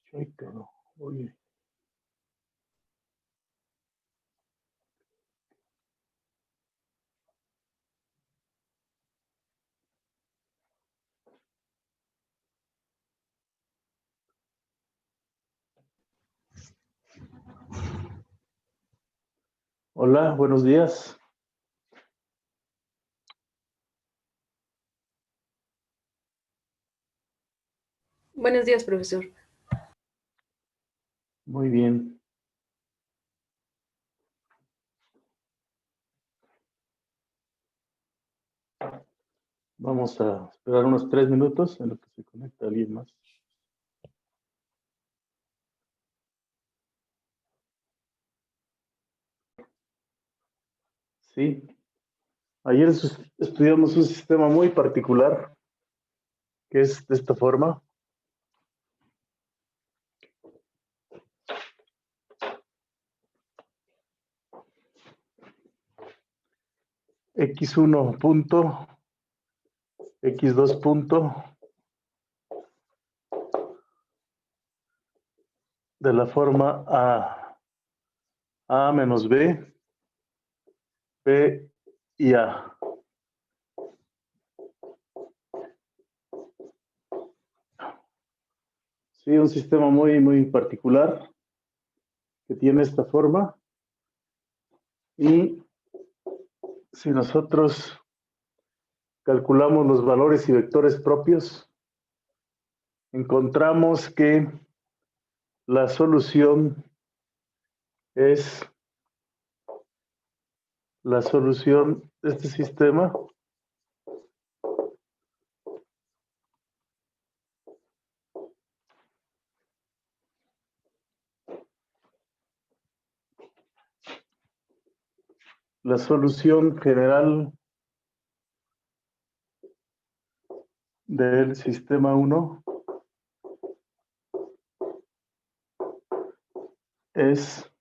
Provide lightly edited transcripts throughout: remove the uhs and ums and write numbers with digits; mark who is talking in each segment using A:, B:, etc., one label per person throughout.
A: Chécalo, oye. Hola, buenos días.
B: Buenos días, profesor.
A: Muy bien. Vamos a esperar unos 3 minutos en lo que se conecta alguien más. Sí. Ayer estudiamos un sistema muy particular que es de esta forma. X1 punto, X2 punto, de la forma A menos B, B y A. Sí, un sistema muy particular que tiene esta forma. Y si nosotros calculamos los valores y vectores propios, encontramos que la solución es la solución de este sistema la solución general del sistema 1 es,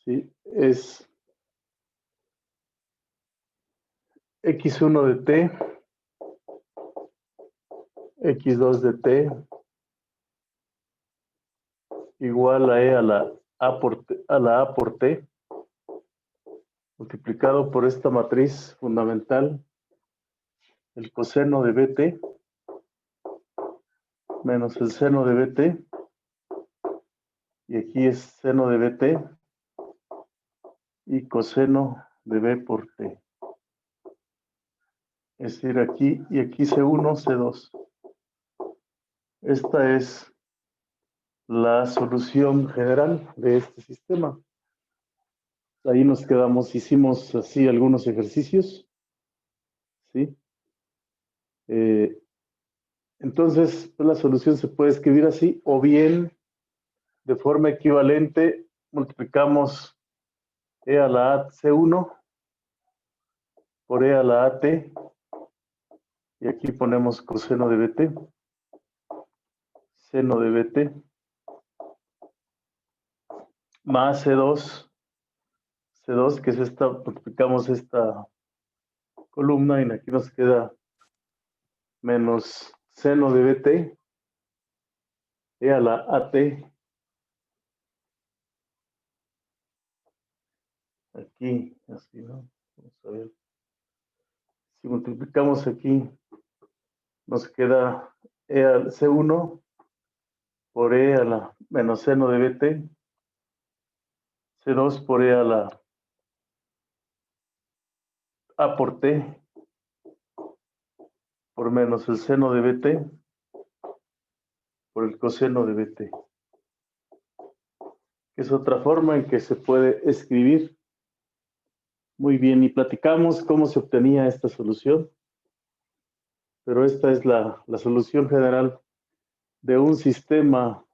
A: ¿sí? Es x1 de t, x2 de t, igual a e a la a por t, multiplicado por esta matriz fundamental, el coseno de bt, menos el seno de bt, y aquí es seno de bt, y coseno de b por t. Es decir, aquí y aquí C1, C2. Esta es la solución general de este sistema. Ahí nos quedamos, hicimos así algunos ejercicios, ¿sí? Entonces, pues, la solución se puede escribir así, o bien de forma equivalente multiplicamos e a la a C1 por e a la at, y aquí ponemos coseno de bt, seno de bt, más C2, que es esta, multiplicamos esta columna, y aquí nos queda menos seno de bt, e a la at, aquí, así, ¿no? Vamos a ver. Si multiplicamos aquí, nos queda e al C1 por e a la menos seno de bt, C2 por e a la a por t, por menos el seno de bt, por el coseno de bt, que es otra forma en que se puede escribir. Muy bien, y platicamos cómo se obtenía esta solución, pero esta es la solución general de un sistema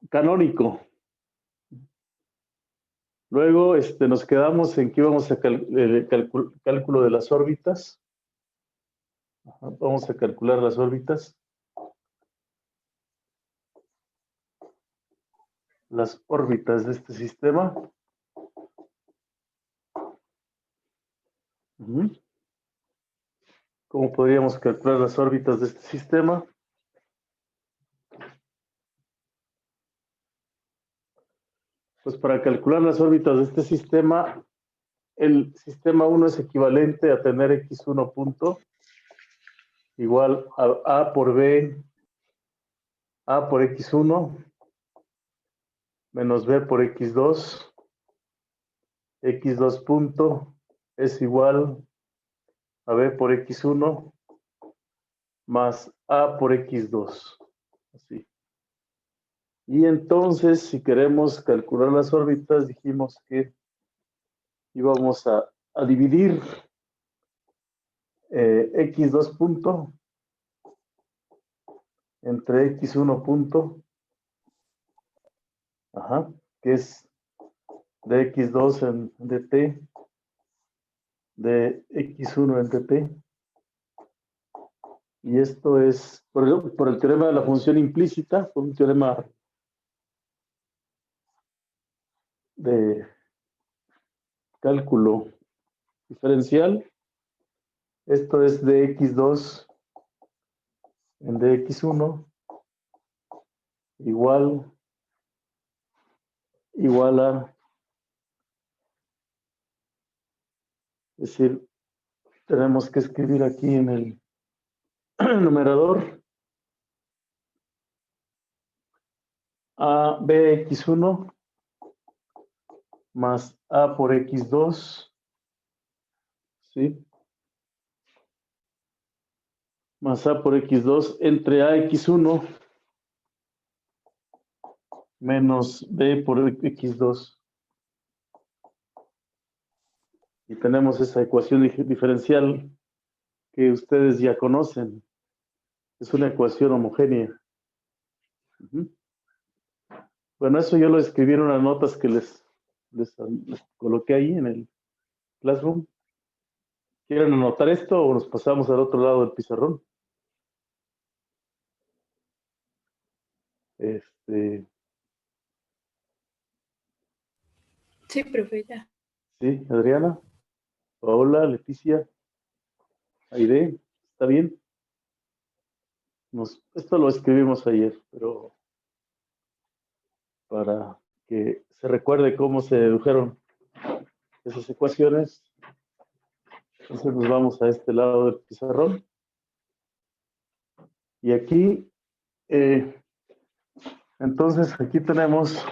A: canónico. Luego nos quedamos en que íbamos a cálculo de las órbitas. Vamos a calcular las órbitas. Las órbitas de este sistema. ¿Cómo podríamos calcular las órbitas de este sistema? Pues para calcular las órbitas de este sistema, el sistema 1 es equivalente a tener x1 punto igual a A por B, A por x1 menos B por x2, x2 punto es igual a B por x1 más A por x2. Así. Y entonces, si queremos calcular las órbitas, dijimos que íbamos a dividir x2 punto entre x1 punto, que es de x2 en dt, de x1 en dt. Y esto es por el teorema de la función implícita, por un teorema de cálculo diferencial. Esto es de x2 en dx1 igual a, es decir, tenemos que escribir aquí en el numerador a bx1 más a por x2, ¿sí? Más a por x2 entre ax1 menos b por x2. Y tenemos esa ecuación diferencial que ustedes ya conocen. Es una ecuación homogénea. Bueno, eso yo lo escribí en unas notas que les coloqué ahí en el Classroom. ¿Quieren anotar esto o nos pasamos al otro lado del pizarrón?
B: Sí, profe, ya.
A: Sí, Adriana, Paola, Leticia, Aide, ¿está bien? Esto lo escribimos ayer, pero para que se recuerde cómo se dedujeron esas ecuaciones, entonces nos vamos a este lado del pizarrón. Y aquí, entonces aquí tenemos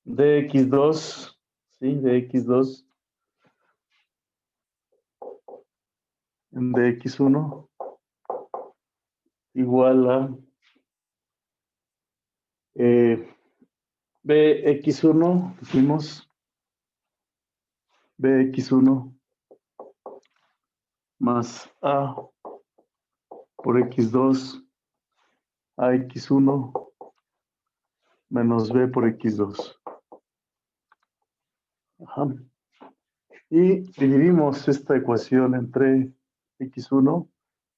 A: dx2, ¿sí? dx2 en dx1 igual a bx1, dijimos, bx1 más a por x2 a x1 menos b por x2. Y dividimos esta ecuación entre x1.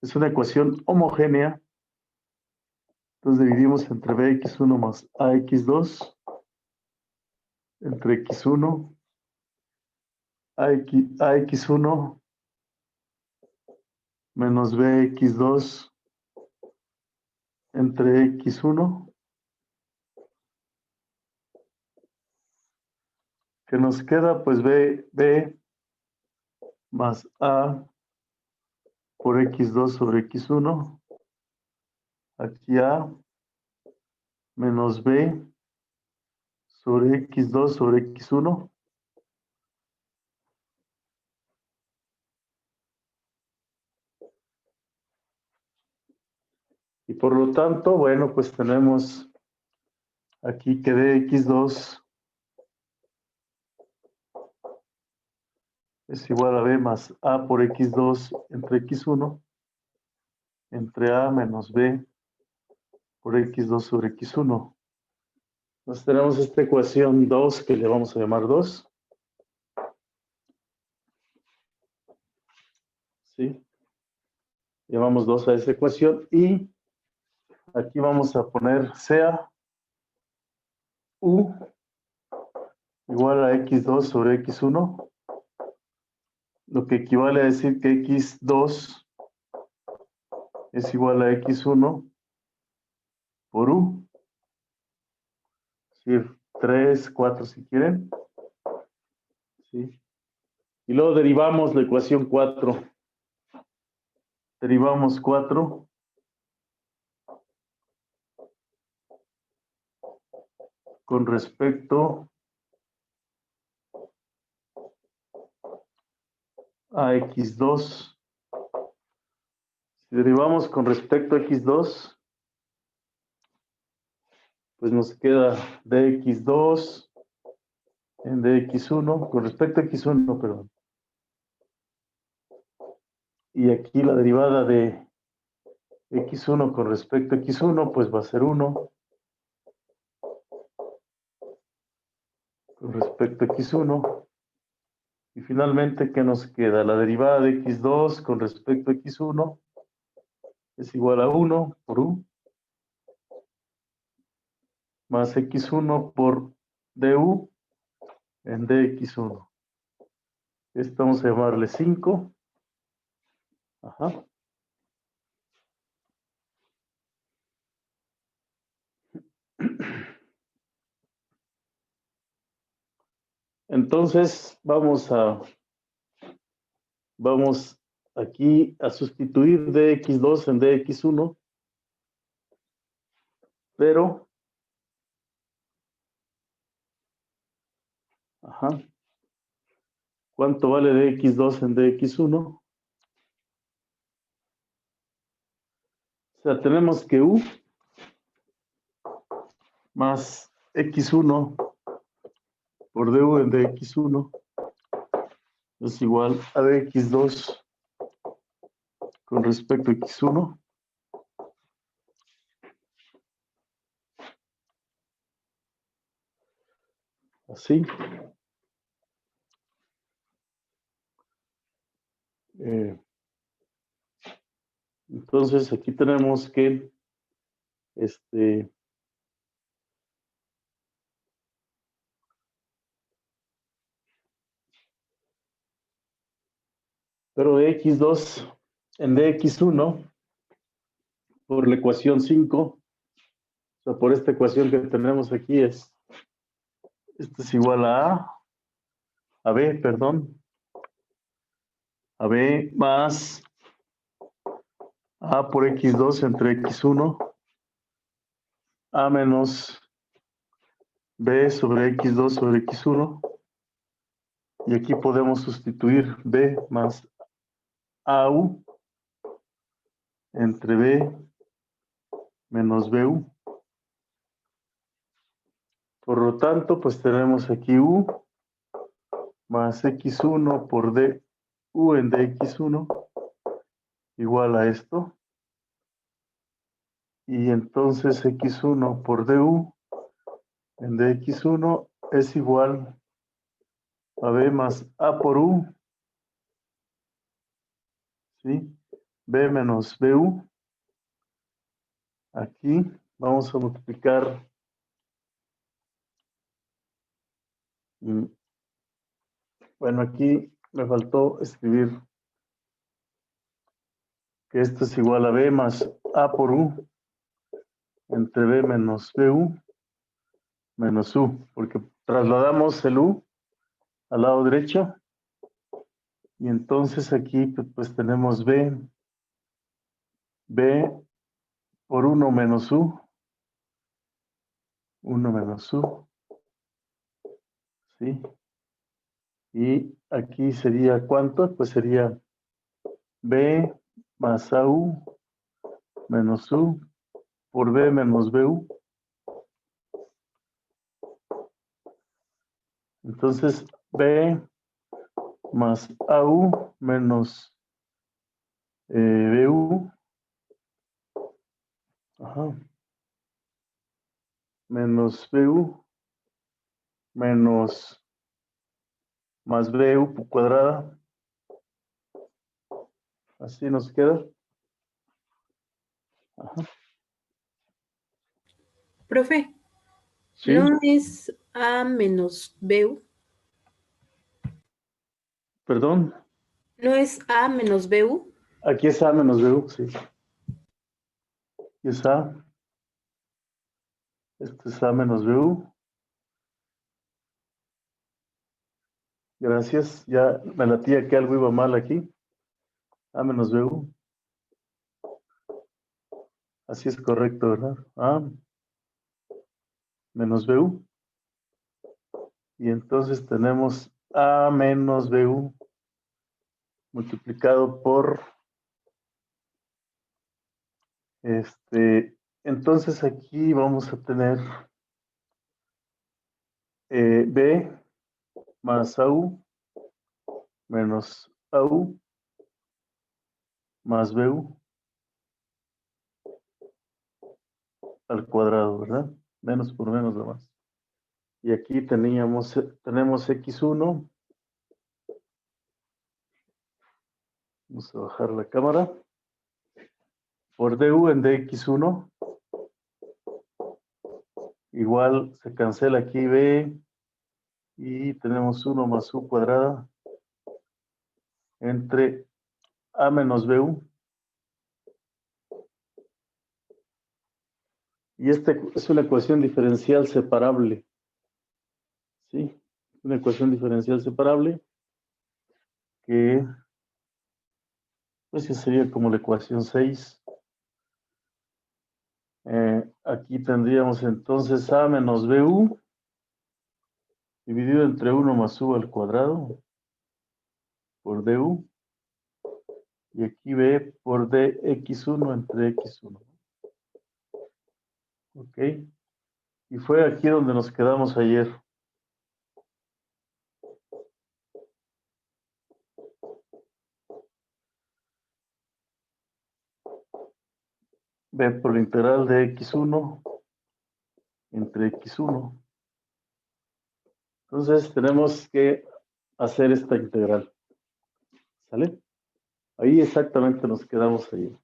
A: Es una ecuación homogénea. Entonces dividimos entre bx1 más ax2 entre x1 ax1 menos bx2 entre x1, que nos queda pues b más a por x2 sobre x1, aquí a menos b sobre x2 sobre x1. Y por lo tanto, bueno, pues tenemos aquí que dx2 es igual a b más a por x2 entre x1 entre a menos b por x2 sobre x1. Entonces tenemos esta ecuación 2 que le vamos a llamar 2. ¿Sí? Llamamos 2 a esa ecuación y aquí vamos a poner sea u igual a x2 sobre x1, lo que equivale a decir que x2 es igual a x1 por u. Sí, 3, 4 si quieren. Sí. Y luego derivamos la ecuación 4. Derivamos 4 con respecto a x2. Si derivamos con respecto a x2, pues nos queda dx2 en dx1, con respecto a x1, perdón. Y aquí la derivada de x1 con respecto a x1, pues va a ser 1. Con respecto a x1. Y finalmente, ¿qué nos queda? La derivada de x2 con respecto a x1 es igual a 1 por u más x1 por du en dx1. Esto vamos a llamarle 5. Ajá. Entonces, vamos aquí a sustituir dx2 en dx1, pero, ajá, ¿cuánto vale dx2 en dx1? O sea, tenemos que u más x1 por du en dx1 es igual a dx2 con respecto a x1. Así. Entonces aquí tenemos que pero de x2 en dx1 por la ecuación 5, o sea, por esta ecuación que tenemos aquí esto es igual a b, perdón, a b más a por x2 entre x1, a menos b sobre x2 sobre x1, y aquí podemos sustituir b más au entre b menos bu. Por lo tanto, pues tenemos aquí u más x1 por du en dx1 igual a esto. Y entonces x1 por du en dx1 es igual a b más a por u, ¿sí? B menos bu. Aquí vamos a multiplicar. Bueno, aquí me faltó escribir que esto es igual a b más a por u entre b menos bu menos u, porque trasladamos el u al lado derecho. Y entonces aquí pues tenemos b por 1 menos u, 1 menos u, ¿sí? Y aquí sería ¿cuánto? Pues sería b más au menos u por b menos bu. Entonces b más au menos bu, ajá, menos bu menos más bu cuadrada. Así nos queda. Ajá.
B: Profe,
A: Sí,
B: ¿no es a menos bu?
A: perdón.
B: ¿No es a menos bu?
A: Aquí es a menos bu, sí. Aquí es a. Esto es a menos bu. Gracias. Ya me latía que algo iba mal aquí. A menos BU. Así es correcto, ¿verdad? A menos BU. Y entonces tenemos A menos BU multiplicado por entonces aquí vamos a tener B más AU menos AU más BU al cuadrado, ¿verdad? Menos por menos lo más. Y aquí tenemos X1. Vamos a bajar la cámara. Por DU en DX1. Igual se cancela aquí B. Y tenemos 1 más U cuadrada entre A menos BU. Y esta es una ecuación diferencial separable. ¿Sí? Una ecuación diferencial separable que pues ya sería como la ecuación 6. Aquí tendríamos entonces A menos BU dividido entre 1 más U al cuadrado por DU. Y aquí B por DX1 entre X1. Ok. Y fue aquí donde nos quedamos ayer. B por la integral de X1 entre X1. Entonces tenemos que hacer esta integral. ¿Sale? Ahí exactamente nos quedamos ahí.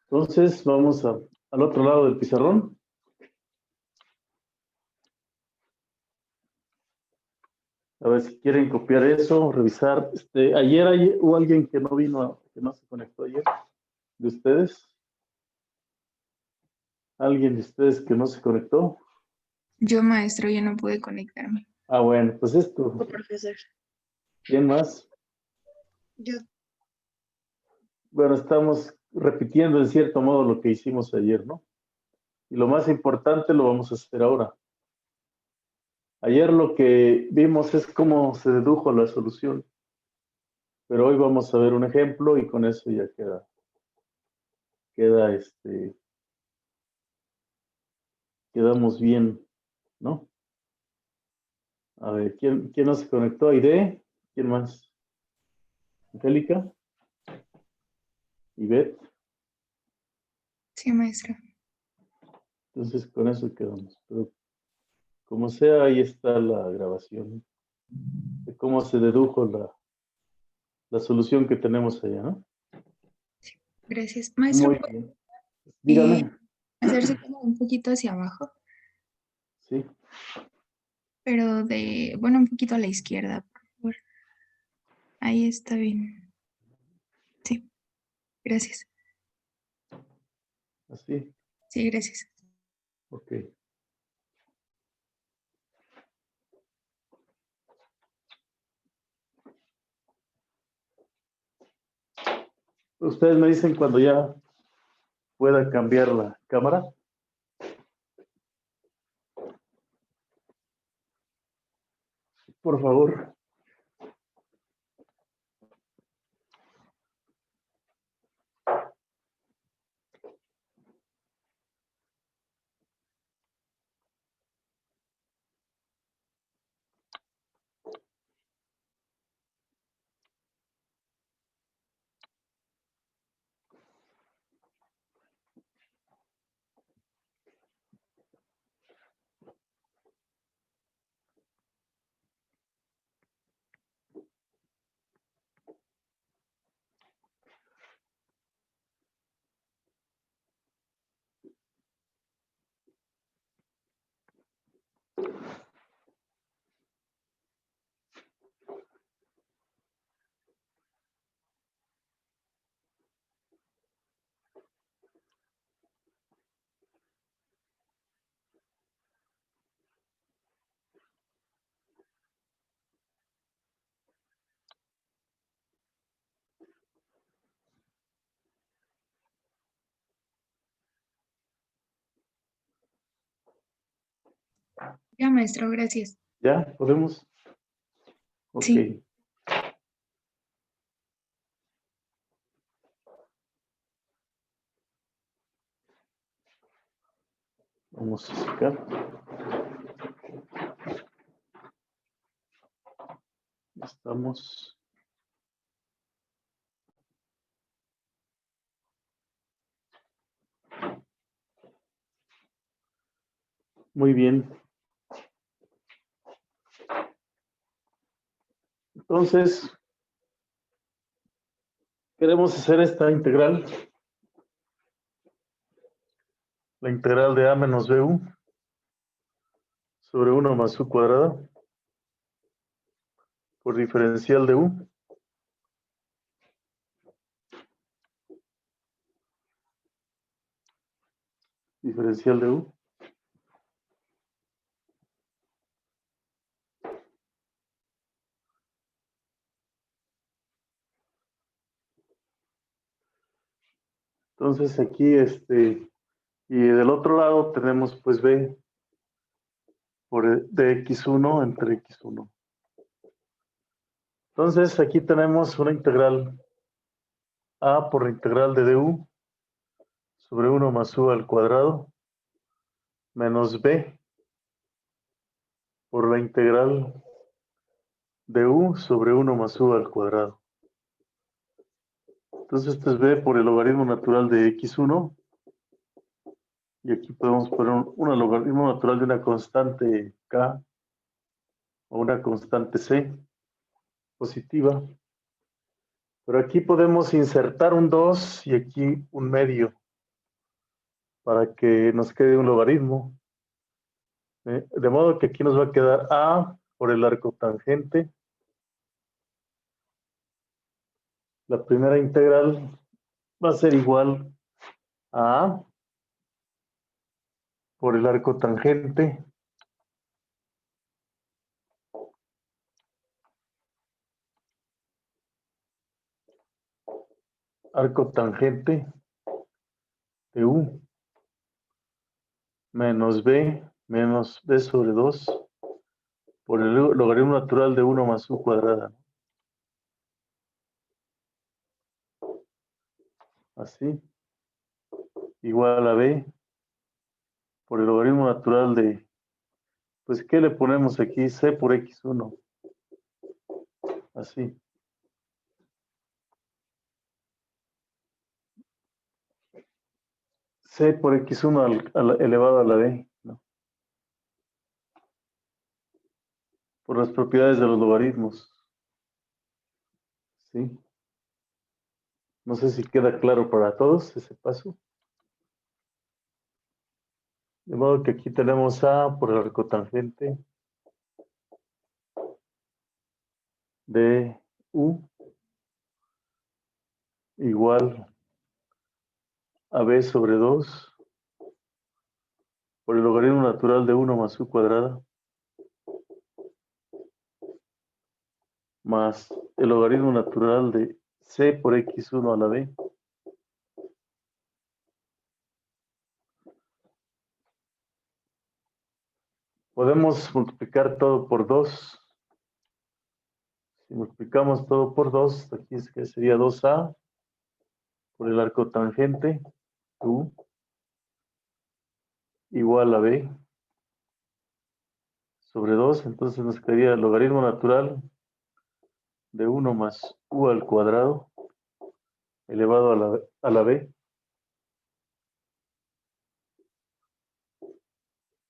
A: Entonces vamos al otro lado del pizarrón. A ver si quieren copiar eso, revisar. Ayer hubo alguien que no vino, que no se conectó ayer, de ustedes. ¿Alguien de ustedes que no se conectó?
C: Yo, maestro, ya no pude conectarme.
A: Ah, bueno, pues esto.
B: Profesor.
A: ¿Quién más?
C: Yo.
A: Bueno, estamos repitiendo en cierto modo lo que hicimos ayer, ¿no? Y lo más importante lo vamos a hacer ahora. Ayer lo que vimos es cómo se dedujo la solución. Pero hoy vamos a ver un ejemplo y con eso ya quedamos bien, ¿no? A ver, ¿quién no se conectó? Aide, ¿quién más? Angélica, Ivette.
C: Sí, maestro.
A: Entonces con eso quedamos. Pero como sea, ahí está la grabación de cómo se dedujo la solución que tenemos allá, ¿no?
C: Gracias. Maestro,
A: Muy
C: ¿puede
A: bien. Dígame.
C: hacerse como un poquito hacia abajo?
A: Sí,
C: Pero bueno, un poquito a la izquierda, por favor. Ahí está bien. Sí, gracias.
A: así.
C: Sí, gracias.
A: Ok. Ustedes me dicen cuando ya pueda cambiar la cámara. Por favor.
C: Ya, maestro, gracias.
A: ¿Ya? ¿Podemos? Ok.
C: Sí.
A: Vamos a sacar. Estamos. Muy bien. Entonces, queremos hacer esta integral. La integral de a menos bu sobre 1 más u cuadrada por diferencial de u. Diferencial de u. Entonces aquí, y del otro lado tenemos pues b por de x1 entre x1. Entonces aquí tenemos una integral a por la integral de du sobre 1 más u al cuadrado menos b por la integral de u sobre 1 más u al cuadrado. Entonces esto es b por el logaritmo natural de x1 y aquí podemos poner un logaritmo natural de una constante k o una constante c positiva. Pero aquí podemos insertar un 2 y aquí un medio para que nos quede un logaritmo. De modo que aquí nos va a quedar a por el arco tangente. La primera integral va a ser igual a por el arco tangente. Arco tangente de u menos b sobre 2 por el logaritmo natural de 1 más u cuadrada. Así. Igual a b por el logaritmo natural de, pues, ¿qué le ponemos aquí? C por x1. Así. C por x1 elevado a la b, ¿no? Por las propiedades de los logaritmos. ¿Sí? No sé si queda claro para todos ese paso. De modo que aquí tenemos a por el arco tangente de u igual a b sobre 2 por el logaritmo natural de 1 más u cuadrada más el logaritmo natural de c por x1 a la b. Podemos multiplicar todo por 2. Si multiplicamos todo por 2, aquí es que sería 2a por el arco tangente u igual a b sobre 2. Entonces nos quedaría el logaritmo natural de 1 más u al cuadrado elevado a la b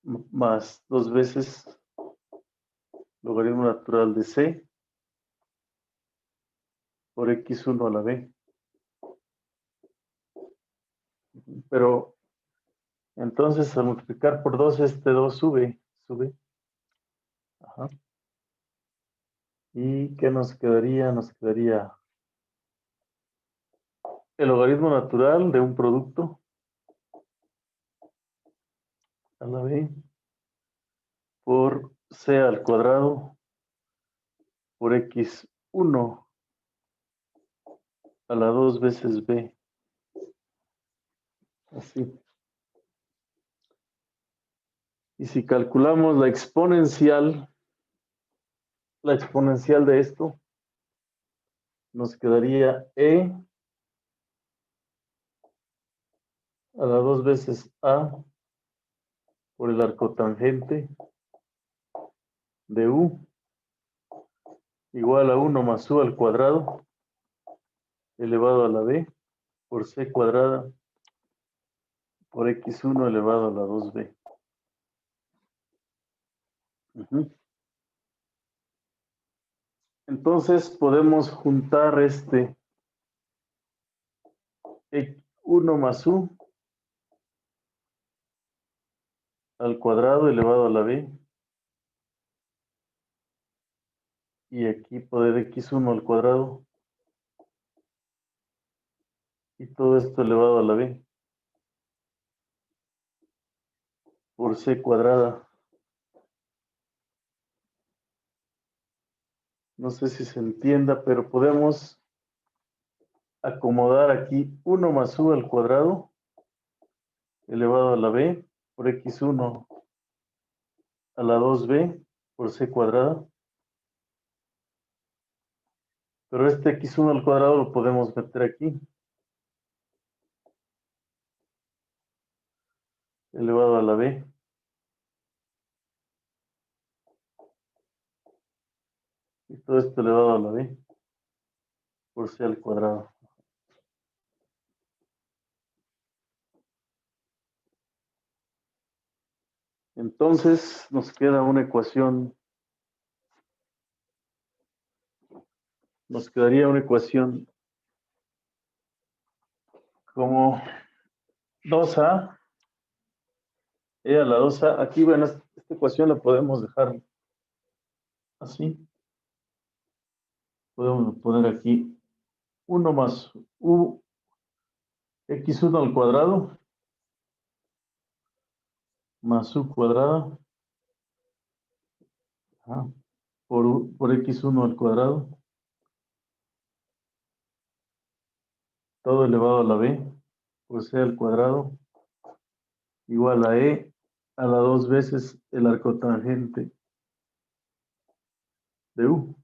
A: más 2 veces logaritmo natural de c por x1 a la b. Pero entonces al multiplicar por 2, este 2 sube. Ajá. ¿Y qué nos quedaría? Nos quedaría el logaritmo natural de un producto a la b por c al cuadrado por x1 a la 2 veces b. Así. Y si calculamos la exponencial de esto, nos quedaría e a la 2 veces a por el arcotangente de u igual a 1 más u al cuadrado elevado a la b por c cuadrada por x1 elevado a la 2b. Entonces podemos juntar 1 más u al cuadrado elevado a la b y aquí poder x1 al cuadrado y todo esto elevado a la b por c cuadrada. No sé si se entienda, pero podemos acomodar aquí 1 más u al cuadrado elevado a la b por x1 a la 2b por c cuadrada. Pero este x1 al cuadrado lo podemos meter aquí. Elevado a la b. Y todo esto elevado a la b por c al cuadrado. Entonces nos queda una ecuación. Nos quedaría una ecuación como 2a e a la 2a. Aquí, bueno, esta ecuación la podemos dejar así. Podemos poner aquí 1 más u x1 al cuadrado más u cuadrada por x1 al cuadrado, todo elevado a la b por c al cuadrado igual a e a la 2 veces el arcotangente de u.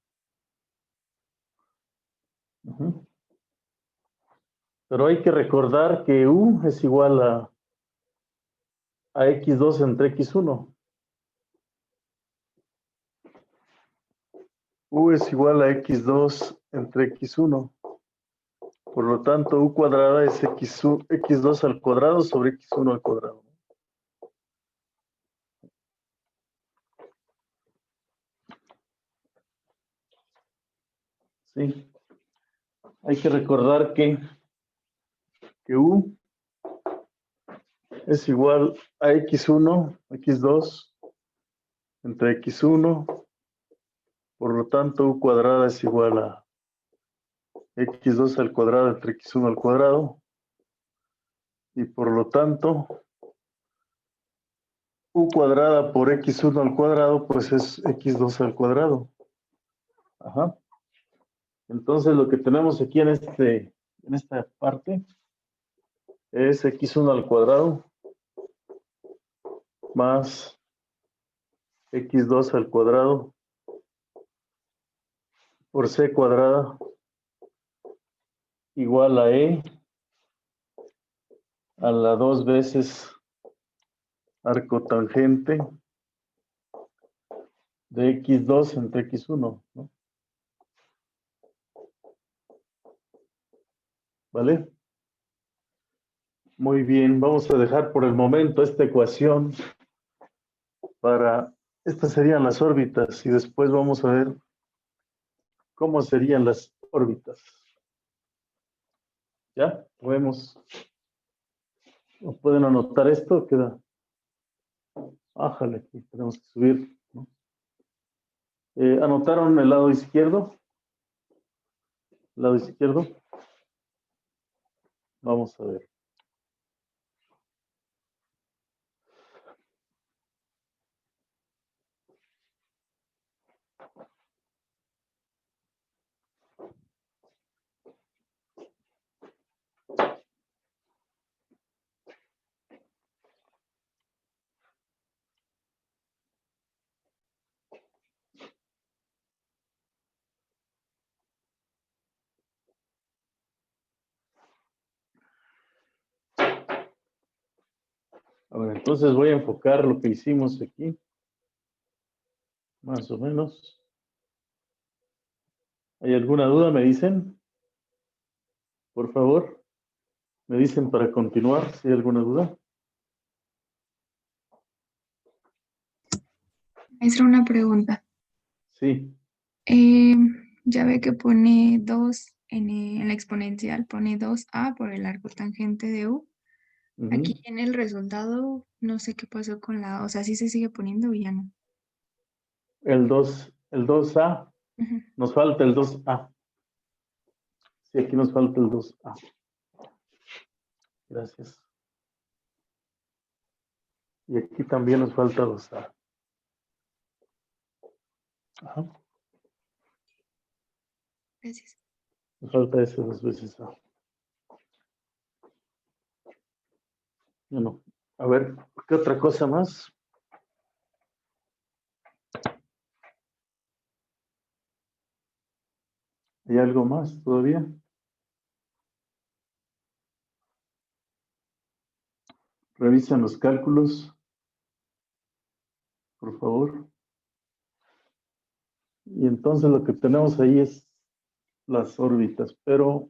A: Pero hay que recordar que u es igual a x2 entre x1. U es igual a x2 entre x1. Por lo tanto, u cuadrada es x2 al cuadrado sobre x1 al cuadrado. Sí. Hay que recordar que u es igual a x1, x2 entre x1. Por lo tanto, u cuadrada es igual a x2 al cuadrado entre x1 al cuadrado. Y por lo tanto, u cuadrada por x1 al cuadrado, pues es x2 al cuadrado. Ajá. Entonces, lo que tenemos aquí en esta parte es x1 al cuadrado más x2 al cuadrado por c cuadrada igual a e a la 2 veces arcotangente de x2 entre x1, ¿no? ¿Vale? Muy bien, vamos a dejar por el momento esta ecuación estas serían las órbitas y después vamos a ver cómo serían las órbitas. ¿Ya? Podemos, pueden anotar esto, queda. Ájale, aquí tenemos que subir, ¿no? ¿Anotaron el lado izquierdo? Lado izquierdo. Vamos a ver. A ver, entonces voy a enfocar lo que hicimos aquí. Más o menos. ¿Hay alguna duda? ¿Me dicen? Por favor. ¿Me dicen para continuar si hay alguna duda?
C: Maestra, una pregunta.
A: Sí.
C: Ya ve que pone 2 en la exponencial, pone 2a por el arco tangente de u.
A: Ujú.
C: Aquí en el resultado, no sé qué pasó con la, o sea, sí se sigue poniendo o ya no.
A: El 2A.
C: Ujú.
A: Nos falta el 2A. Sí, aquí nos falta el 2A. Gracias. Y aquí también nos falta 2A. Ajá.
C: Gracias.
A: Nos falta ese 2 veces A. Bueno, a ver, ¿qué otra cosa más? ¿Hay algo más todavía? Revisen los cálculos, por favor. Y entonces lo que tenemos ahí es las órbitas, pero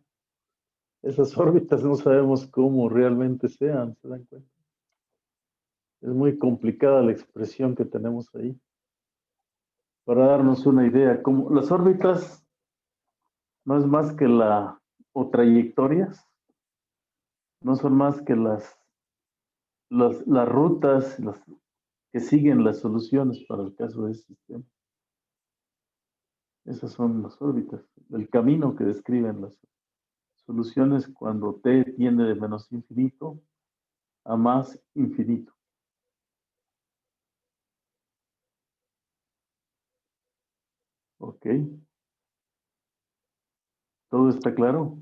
A: esas órbitas no sabemos cómo realmente sean, ¿se dan cuenta? Es muy complicada la expresión que tenemos ahí. Para darnos una idea, como las órbitas no es más que o trayectorias, no son más que las rutas que siguen las soluciones para el caso de ese sistema. Esas son las órbitas, el camino que describen las soluciones cuando t tiende de menos infinito a más infinito. ¿Ok? ¿Todo está claro?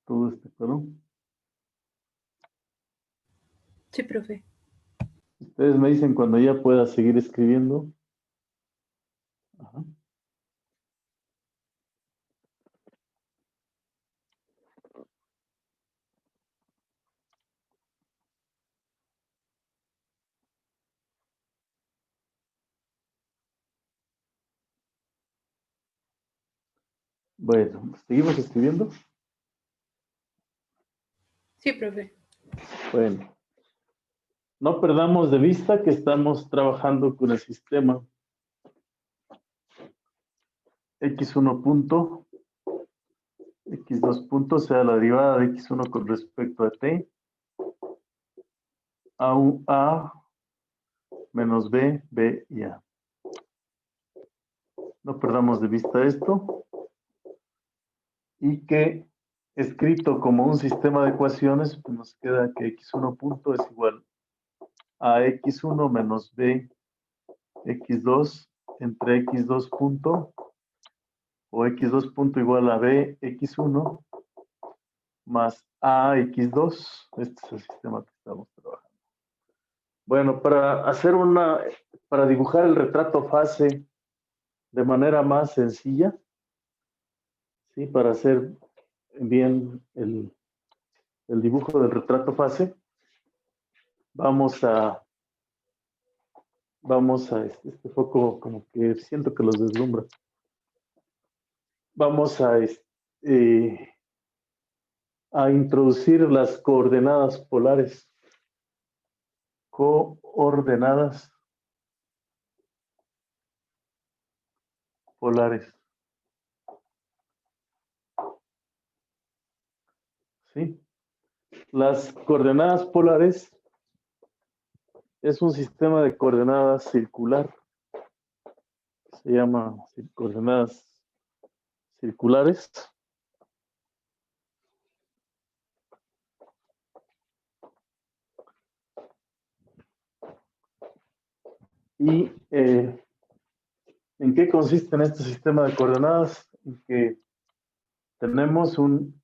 A: ¿Todo está claro?
B: Sí, profe.
A: Ustedes me dicen cuando ya pueda seguir escribiendo. Ajá. Bueno, ¿seguimos escribiendo?
B: Sí, profe.
A: Bueno, no perdamos de vista que estamos trabajando con el sistema x1 punto, x2 punto, sea la derivada de x1 con respecto a t, a menos b, b y a. No perdamos de vista esto. Y que escrito como un sistema de ecuaciones, pues nos queda que x1 punto es igual a x1 menos b x2 entre x2 punto o x2 punto igual a b x1 más a x2. Este es el sistema que estamos trabajando. Bueno, para dibujar el retrato fase de manera más sencilla, ¿sí? Para hacer bien el dibujo del retrato fase, vamos a este foco como que siento que los deslumbra. Vamos a introducir las coordenadas polares. Coordenadas polares. ¿Sí? Las coordenadas polares es un sistema de coordenadas circular. Se llama coordenadas circulares. ¿Y en qué consiste en este sistema de coordenadas? En que tenemos un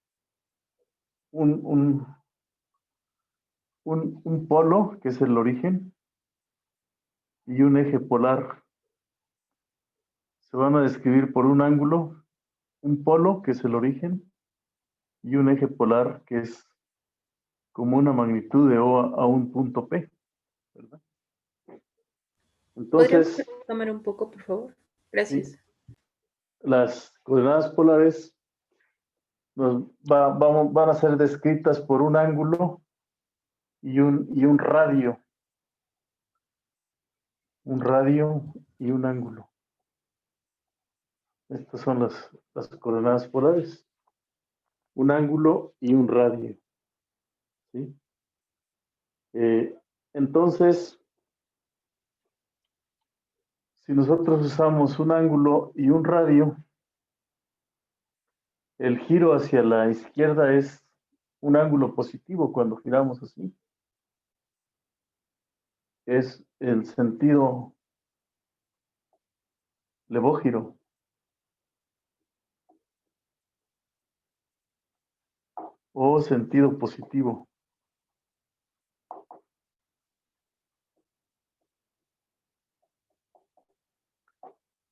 A: polo, que es el origen, y un eje polar se van a describir por un ángulo, un polo, que es el origen, y un eje polar, que es como una magnitud de O a un punto P, ¿verdad?
B: ¿Podríamos
A: Entonces,
B: tomar un poco, por favor?
A: sí,
B: Gracias.
A: las coordenadas polares van a ser descritas por un ángulo y un radio. Un radio y un ángulo. Estas son las coordenadas polares. Un ángulo y un radio. ¿Sí? Entonces, si nosotros usamos un ángulo y un radio, el giro hacia la izquierda es un ángulo positivo cuando giramos así. Es el sentido levógiro. O sentido positivo.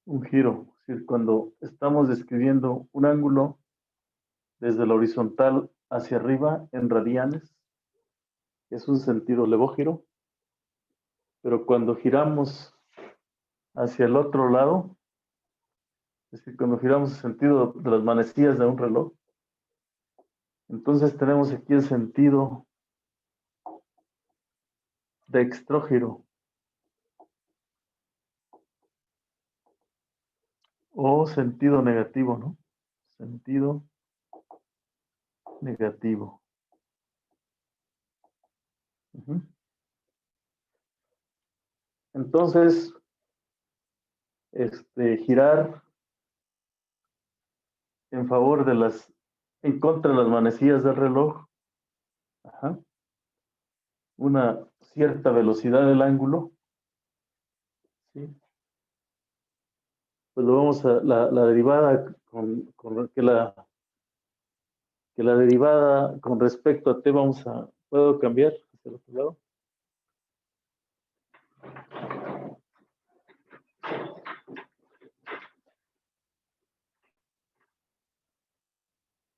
A: Un giro. Es decir, cuando estamos describiendo un ángulo desde la horizontal hacia arriba en radianes, es un sentido levógiro, pero cuando giramos hacia el otro lado, es decir, cuando giramos el sentido de las manecillas de un reloj, entonces tenemos aquí el sentido dextrógiro o sentido negativo, ¿no? Sentido negativo. Entonces, girar en favor en contra de las manecillas del reloj, una cierta velocidad del ángulo, ¿sí? Pues lo vamos a, la derivada que la derivada con respecto a t ¿puedo cambiar hacia el otro lado?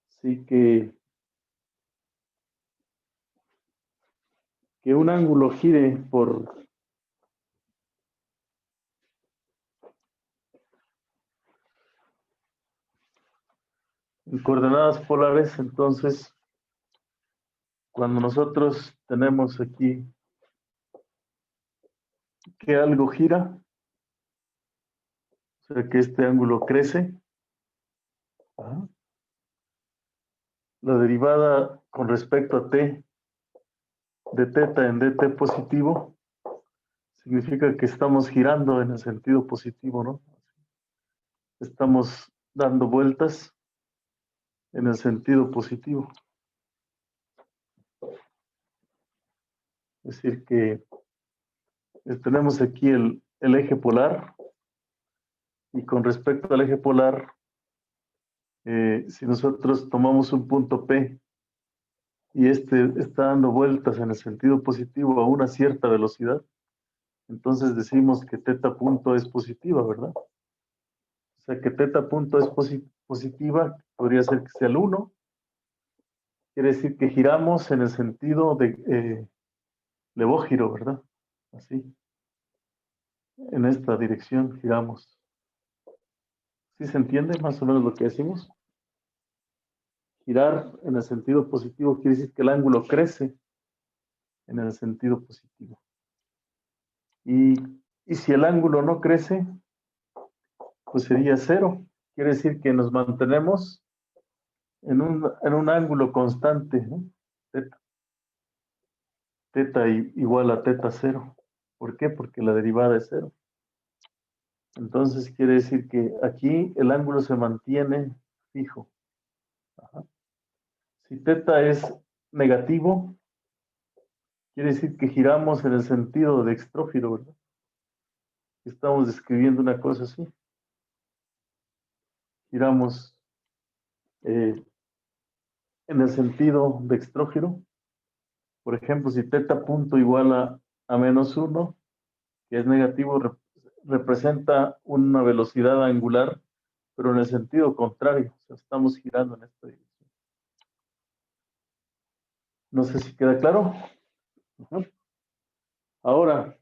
A: Sí, que un ángulo gire en coordenadas polares, entonces, cuando nosotros tenemos aquí que algo gira, o sea que este ángulo crece, la derivada con respecto a t de teta en dt positivo significa que estamos girando en el sentido positivo, ¿no? Estamos dando vueltas en el sentido positivo. Es decir, que tenemos aquí el eje polar, y con respecto al eje polar, si nosotros tomamos un punto P y está dando vueltas en el sentido positivo a una cierta velocidad, entonces decimos que teta punto es positiva, ¿verdad? O sea que teta punto es positiva, podría ser que sea el 1, quiere decir que giramos en el sentido de levógiro, ¿verdad? Así, en esta dirección giramos. ¿Sí se entiende más o menos lo que decimos? Girar en el sentido positivo quiere decir que el ángulo crece en el sentido positivo. Y si el ángulo no crece, pues sería 0. Quiere decir que nos mantenemos en un ángulo constante, ¿no? Teta igual a teta 0. ¿Por qué? Porque la derivada es 0. Entonces quiere decir que aquí el ángulo se mantiene fijo. Si teta es negativo, quiere decir que giramos en el sentido dextrógiro, ¿verdad? Estamos describiendo una cosa así. Giramos en el sentido dextrógiro. Por ejemplo, si teta punto igual a menos 1, que es negativo, representa una velocidad angular, pero en el sentido contrario. O sea, estamos girando en esta dirección. No sé si queda claro. Ahora,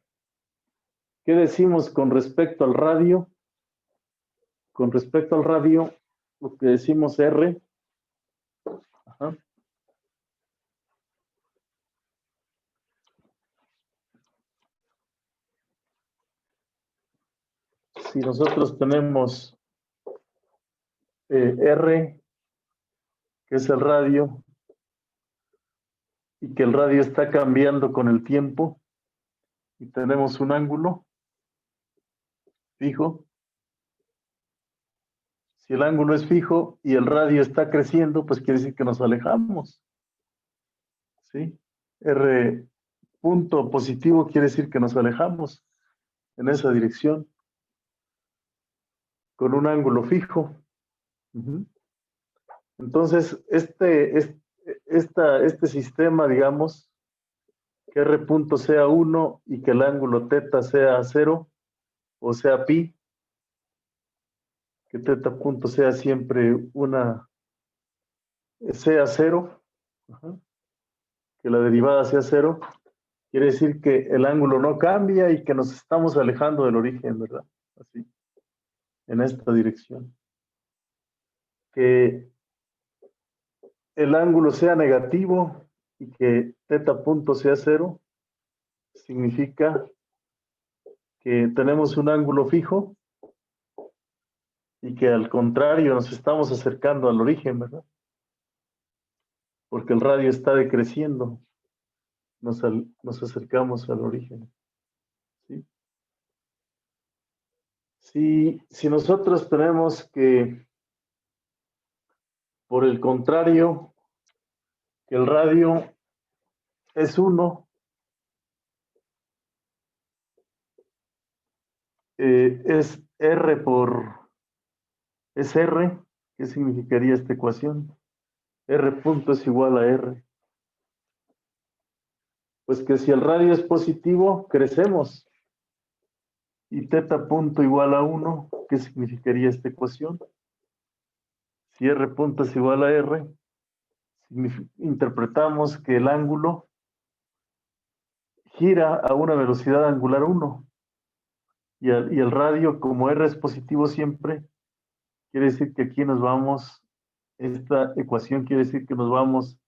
A: ¿qué decimos con respecto al radio? Con respecto al radio, lo que decimos R. Ajá. Si nosotros tenemos R, que es el radio, y que el radio está cambiando con el tiempo, y tenemos un ángulo fijo. Si el ángulo es fijo y el radio está creciendo, pues quiere decir que nos alejamos. ¿Sí? R punto positivo quiere decir que nos alejamos en esa dirección con un ángulo fijo. Entonces, este sistema, digamos, que R punto sea 1 y que el ángulo teta sea 0 o sea pi, que teta punto sea siempre sea 0, que la derivada sea 0, quiere decir que el ángulo no cambia y que nos estamos alejando del origen, ¿verdad? Así, en esta dirección. Que el ángulo sea negativo y que teta punto sea 0, significa que tenemos un ángulo fijo y que al contrario nos estamos acercando al origen, ¿verdad? Porque el radio está decreciendo, nos acercamos al origen. ¿Sí? Si nosotros tenemos que, por el contrario, que el radio es 1, es R, ¿qué significaría esta ecuación? R punto es igual a R. Pues que si el radio es positivo, crecemos. Y teta punto igual a 1, ¿qué significaría esta ecuación? Si R punto es igual a R, interpretamos que el ángulo gira a una velocidad angular 1. Y el radio, como R es positivo siempre, quiere decir que aquí nos vamos, esta ecuación quiere decir que nos vamos,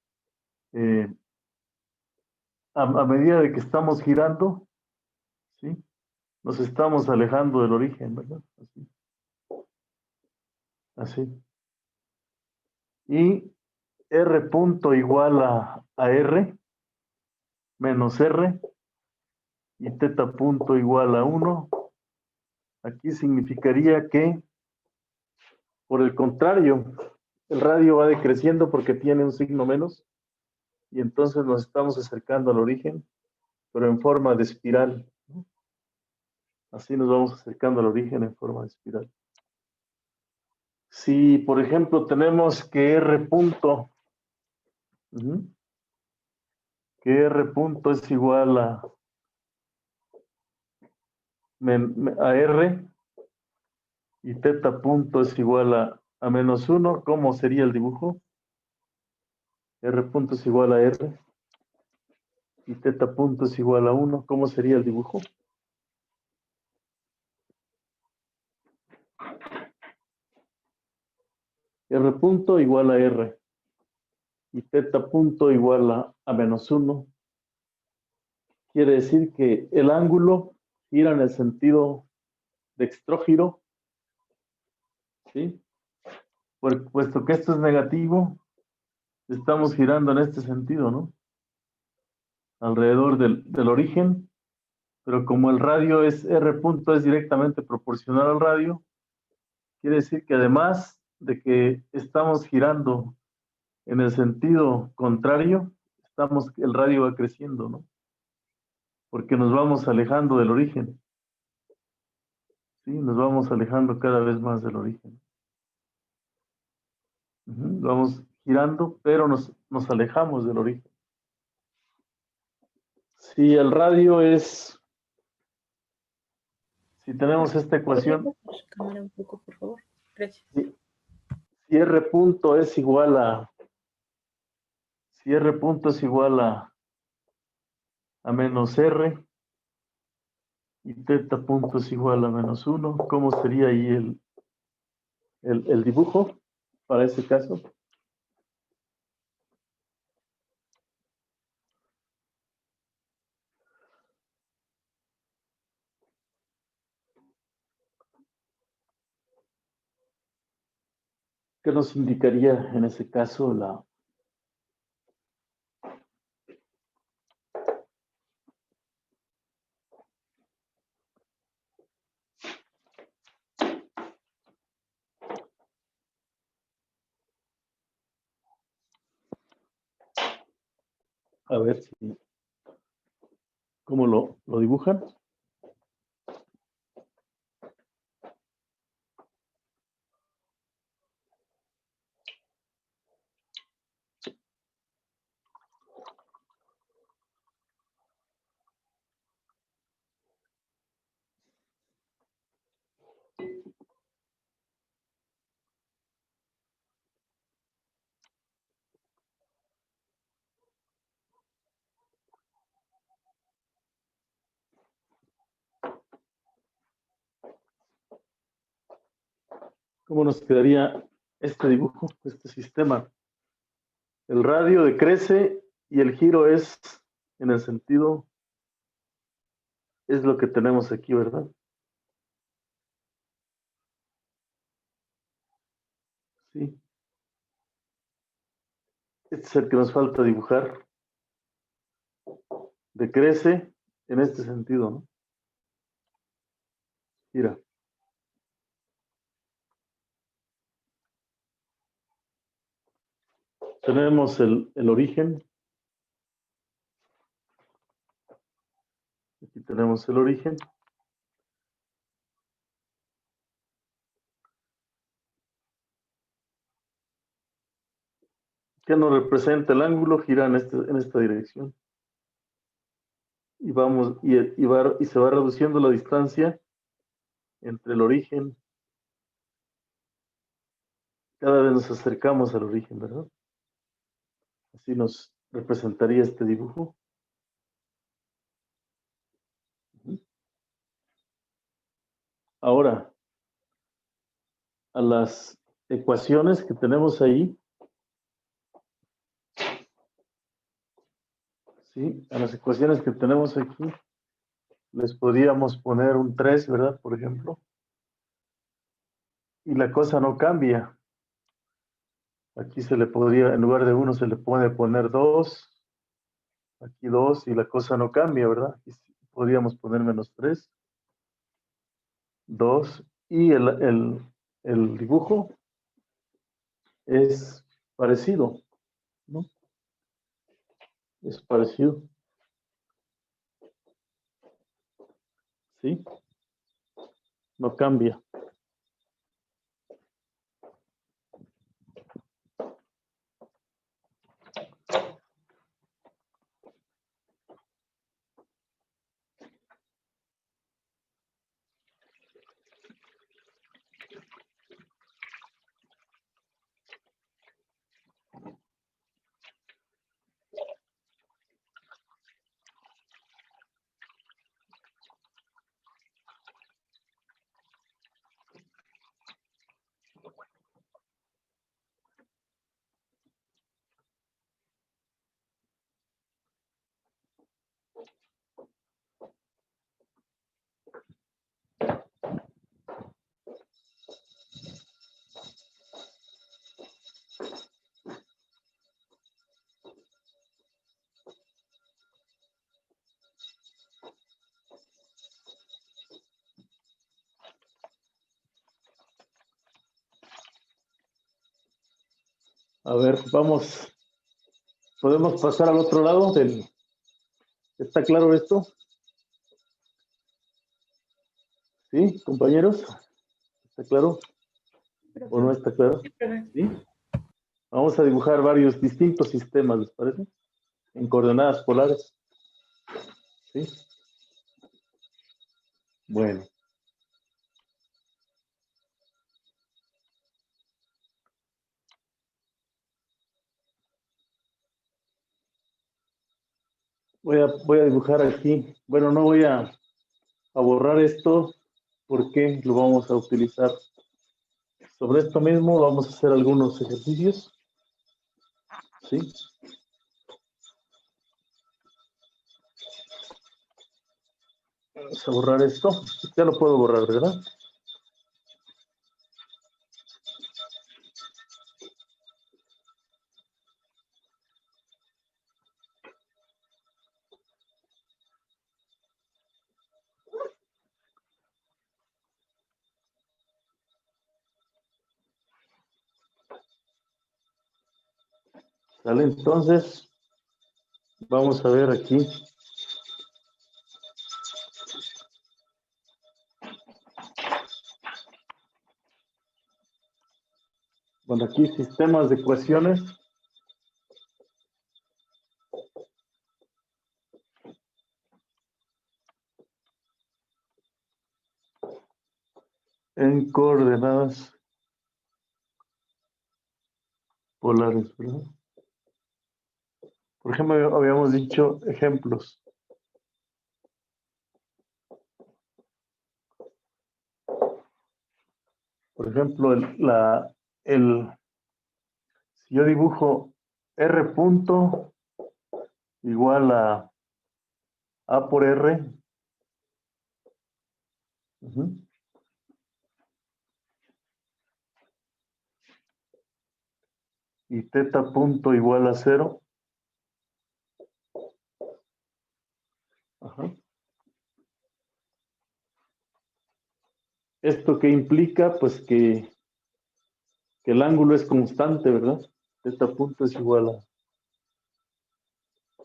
A: a medida de que estamos girando, ¿sí? Nos estamos alejando del origen, ¿verdad? Así. Así. Y R punto igual a R menos R y teta punto igual a 1. Aquí significaría que, por el contrario, el radio va decreciendo porque tiene un signo menos y entonces nos estamos acercando al origen, pero en forma de espiral. Así nos vamos acercando al origen en forma de espiral. Si, por ejemplo, tenemos que R punto, es igual a R y teta punto es igual a menos 1, ¿cómo sería el dibujo? R punto es igual a R y teta punto es igual a 1, ¿cómo sería el dibujo? R punto igual a R y teta punto igual a menos 1. Quiere decir que el ángulo gira en el sentido dextrógiro, ¿sí? Puesto que esto es negativo, estamos girando en este sentido, ¿no? Alrededor del origen, pero como el radio es R punto, es directamente proporcional al radio, quiere decir que además de que estamos girando en el sentido contrario, el radio va creciendo, ¿no? Porque nos vamos alejando del origen. Sí, nos vamos alejando cada vez más del origen. Vamos girando, pero nos alejamos del origen. Si el radio es Si tenemos esta ecuación,
B: ¿Podría su cámara un poco, por favor? Gracias.
A: si R punto es igual a, si R punto es igual a menos R y teta punto es igual a menos 1, ¿cómo sería ahí el dibujo para ese caso? ¿Qué nos indicaría en ese caso la... A ver si... ¿Cómo lo dibujan? ¿Cómo nos quedaría este dibujo, este sistema? El radio decrece y el giro es en el sentido, es lo que tenemos aquí, ¿verdad? Sí. Este es el que nos falta dibujar. Decrece en este sentido, ¿no? Gira. Tenemos el origen. Aquí tenemos el origen. ¿Qué nos representa el ángulo? Gira en esta dirección. Y vamos, y se va reduciendo la distancia entre el origen. Cada vez nos acercamos al origen, ¿verdad? Así nos representaría este dibujo. Ahora, a las ecuaciones que tenemos ahí, ¿sí? A las ecuaciones que tenemos aquí, les podríamos poner un 3, ¿verdad? Por ejemplo. Y la cosa no cambia. Aquí se le podría, en lugar de 1, se le puede poner 2. Aquí 2 y la cosa no cambia, ¿verdad? Aquí podríamos poner menos 3. 2. Y el dibujo es parecido, ¿no? Es parecido. ¿Sí? No cambia. A ver, vamos. ¿Podemos pasar al otro lado del... ¿Está claro esto? ¿Sí, compañeros? ¿Está claro? ¿O no está claro?
B: Sí, profe.
A: ¿Sí? Vamos a dibujar varios distintos sistemas, ¿les parece? En coordenadas polares. ¿Sí? Bueno. voy a dibujar aquí. Bueno, no voy a borrar esto porque lo vamos a utilizar. Sobre esto mismo vamos a hacer algunos ejercicios. ¿Sí? Vamos a borrar esto. Ya lo puedo borrar, ¿verdad? ¿Sale? Entonces, vamos a ver aquí. Bueno, aquí sistemas de ecuaciones. En coordenadas polares, ¿verdad? Por ejemplo, habíamos dicho ejemplos. Por ejemplo, si yo dibujo R punto igual a por R, y teta punto igual a 0. Ajá. ¿Esto qué implica? Pues que el ángulo es constante, ¿verdad? Teta punto es igual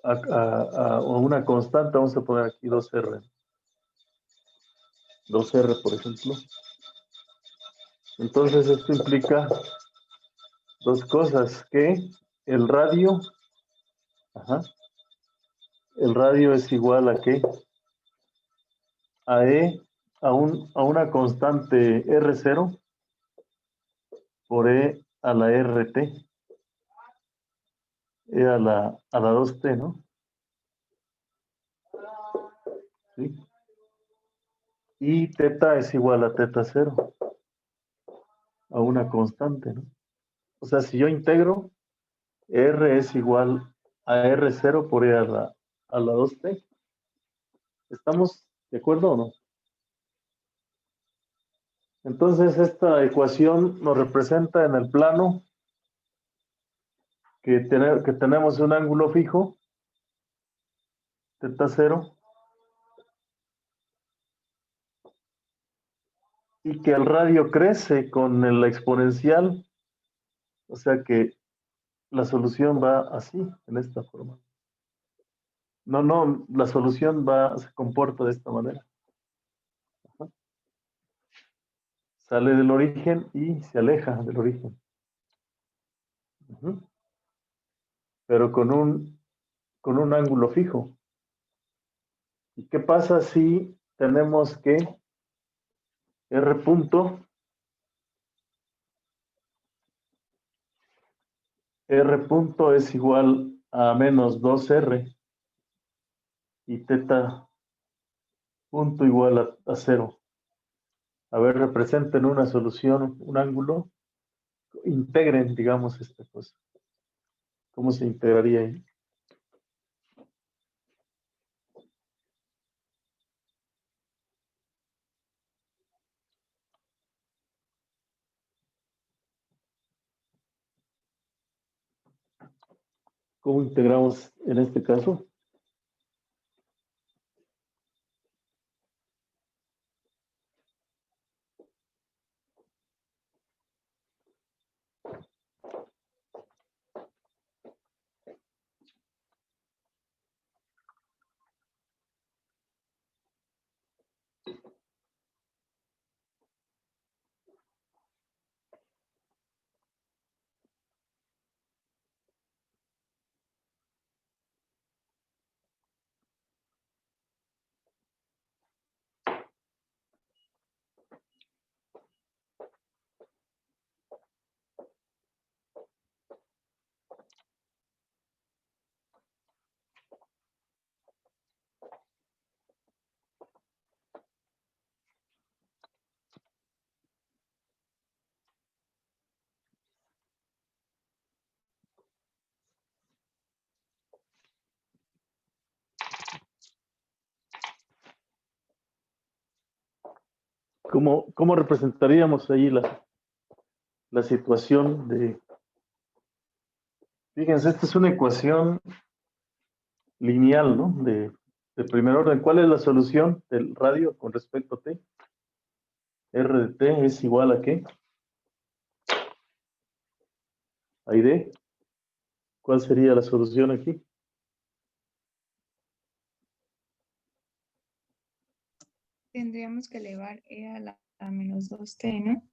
A: a una constante. Vamos a poner aquí 2R. 2R, por ejemplo. Entonces esto implica dos cosas, que el radio, el radio es igual a ¿qué? A E, a una constante R0 por E a la RT, E a la 2T, ¿no? ¿Sí? Y teta es igual a teta 0, a una constante, ¿no? O sea, si yo integro, R es igual a R0 por E a la 2T. ¿Estamos de acuerdo o no? Entonces, esta ecuación nos representa en el plano que tenemos un ángulo fijo, teta 0, y que el radio crece con la exponencial, o sea que la solución va así, en esta forma. No, la solución se comporta de esta manera. Ajá. Sale del origen y se aleja del origen. Pero con un ángulo fijo. ¿Y qué pasa si tenemos que R punto es igual a menos 2R y teta punto igual a 0? A ver, representen una solución, un ángulo, integren, digamos, esta cosa. ¿Cómo se integraría ahí? ¿Cómo integramos en este caso? ¿Cómo representaríamos ahí la situación de... Fíjense, esta es una ecuación lineal, ¿no? De primer orden. ¿Cuál es la solución del radio con respecto a t? R de t es igual a ¿qué? A y d. ¿Cuál sería la solución aquí?
C: Tendríamos que elevar e a la menos 2t, ¿no?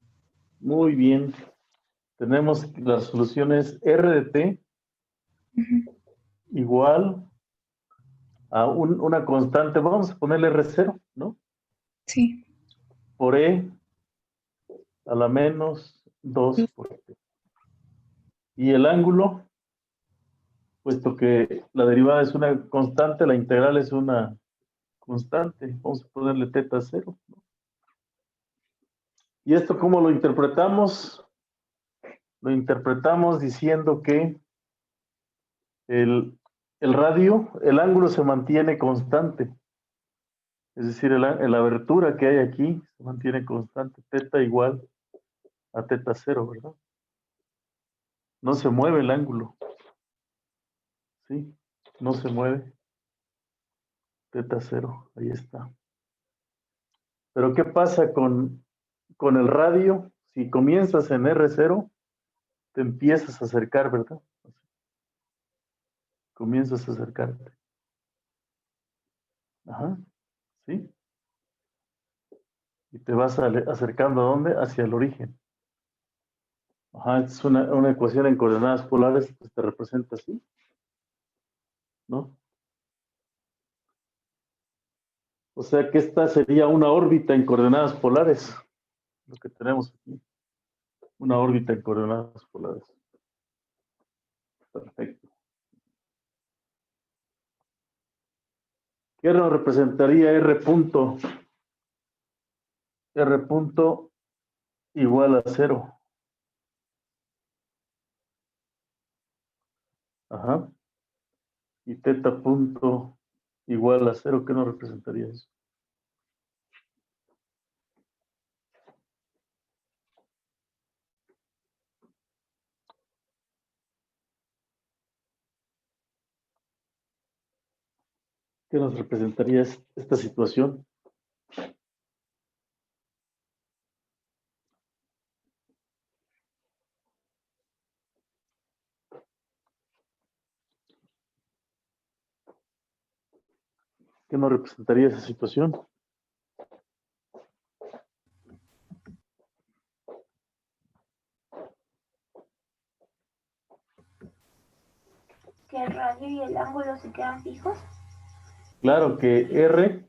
A: Muy bien. Tenemos las soluciones R de t
C: Ujú.
A: igual a una constante. Vamos a ponerle R0, ¿no?
C: Sí.
A: Por E a la menos 2 por t. Y el ángulo, puesto que la derivada es una constante, la integral es una constante. Vamos a ponerle teta 0, ¿no? ¿Y esto cómo lo interpretamos? Lo interpretamos diciendo que el radio, el ángulo se mantiene constante. Es decir, la abertura que hay aquí se mantiene constante. Teta igual a teta 0, ¿verdad? No se mueve el ángulo. ¿Sí? No se mueve. Teta 0, ahí está. Pero ¿qué pasa con el radio? Si comienzas en R0, te empiezas a acercar, ¿verdad? Comienzas a acercarte. Ajá, ¿sí? Y te vas acercando ¿a dónde? Hacia el origen. Ajá, es una ecuación en coordenadas polares, pues te representa así, ¿no? O sea que esta sería una órbita en coordenadas polares, lo que tenemos aquí. Una órbita en coordenadas polares. Perfecto. ¿Qué nos representaría R punto? R punto igual a 0. Ajá. Y teta punto igual a 0. ¿Qué nos representaría eso? ¿Qué nos representaría esta situación? ¿Qué nos representaría esa situación?
D: ¿Que el radio y el ángulo se quedan fijos?
A: Claro que R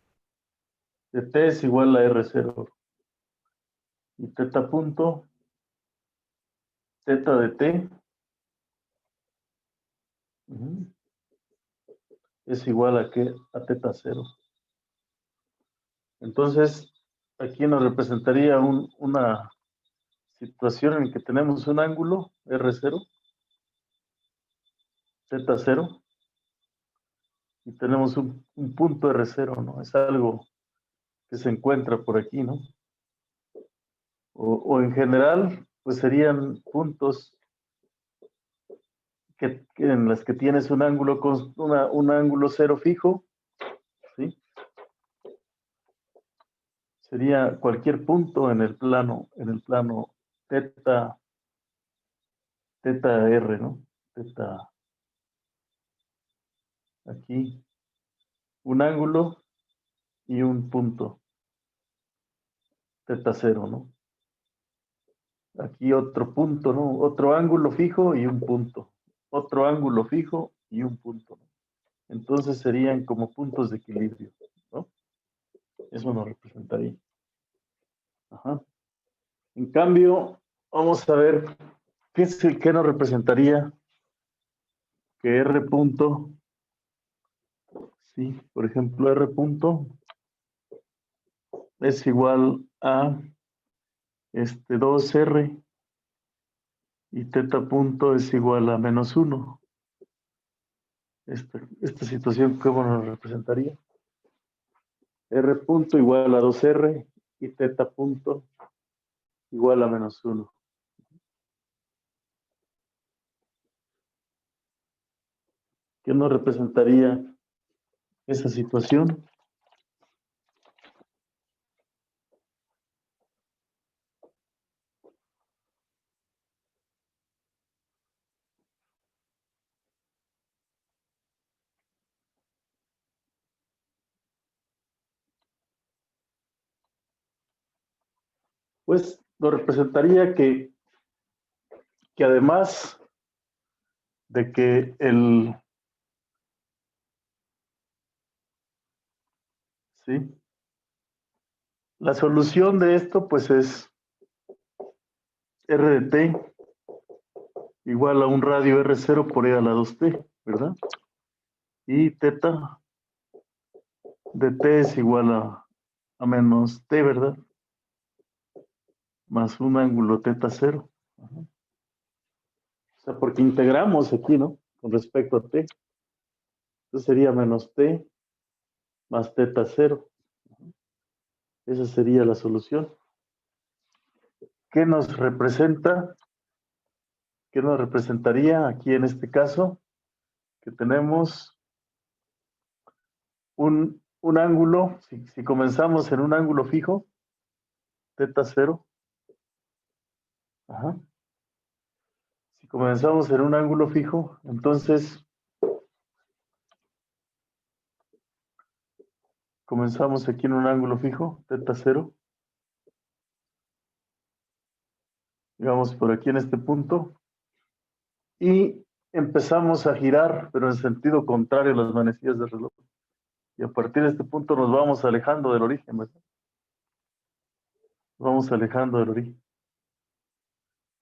A: de t es igual a R0. Y teta punto, teta de t, es igual a ¿qué? A teta 0. Entonces, aquí nos representaría una situación en que tenemos un ángulo R0, teta 0, y tenemos un punto R0, ¿no? Es algo que se encuentra por aquí, ¿no? O en general, pues serían puntos en las que tienes un ángulo con un ángulo cero fijo, ¿sí? Sería cualquier punto en el plano teta R, ¿no? Teta, aquí, un ángulo y un punto, teta 0, ¿no? Aquí otro punto, ¿no? Otro ángulo fijo y un punto. Otro ángulo fijo y un punto, ¿no? Entonces serían como puntos de equilibrio, ¿no? Eso nos representaría. Ajá. En cambio, vamos a ver qué nos representaría que R punto, sí, por ejemplo, R punto es igual a 2R y teta punto es igual a menos 1. Esta situación, ¿cómo nos representaría? R punto igual a 2R y teta punto igual a menos 1. ¿Qué nos representaría esa situación? Pues nos representaría que además de que ¿sí? La solución de esto pues es R de t igual a un radio R0 por E a la 2t, ¿verdad? Y teta de t es igual a menos t, ¿verdad? Más un ángulo teta 0. Ajá. O sea, porque integramos aquí, ¿no? Con respecto a t. Entonces sería menos t más teta 0. Esa sería la solución. ¿Qué nos representa? ¿Qué nos representaría aquí en este caso? Que tenemos un ángulo, si comenzamos en un ángulo fijo, teta 0. Ajá. Si comenzamos en un ángulo fijo, entonces comenzamos aquí en un ángulo fijo, teta 0. Digamos por aquí en este punto. Y empezamos a girar, pero en sentido contrario a las manecillas del reloj. Y a partir de este punto nos vamos alejando del origen, ¿verdad? Nos vamos alejando del origen.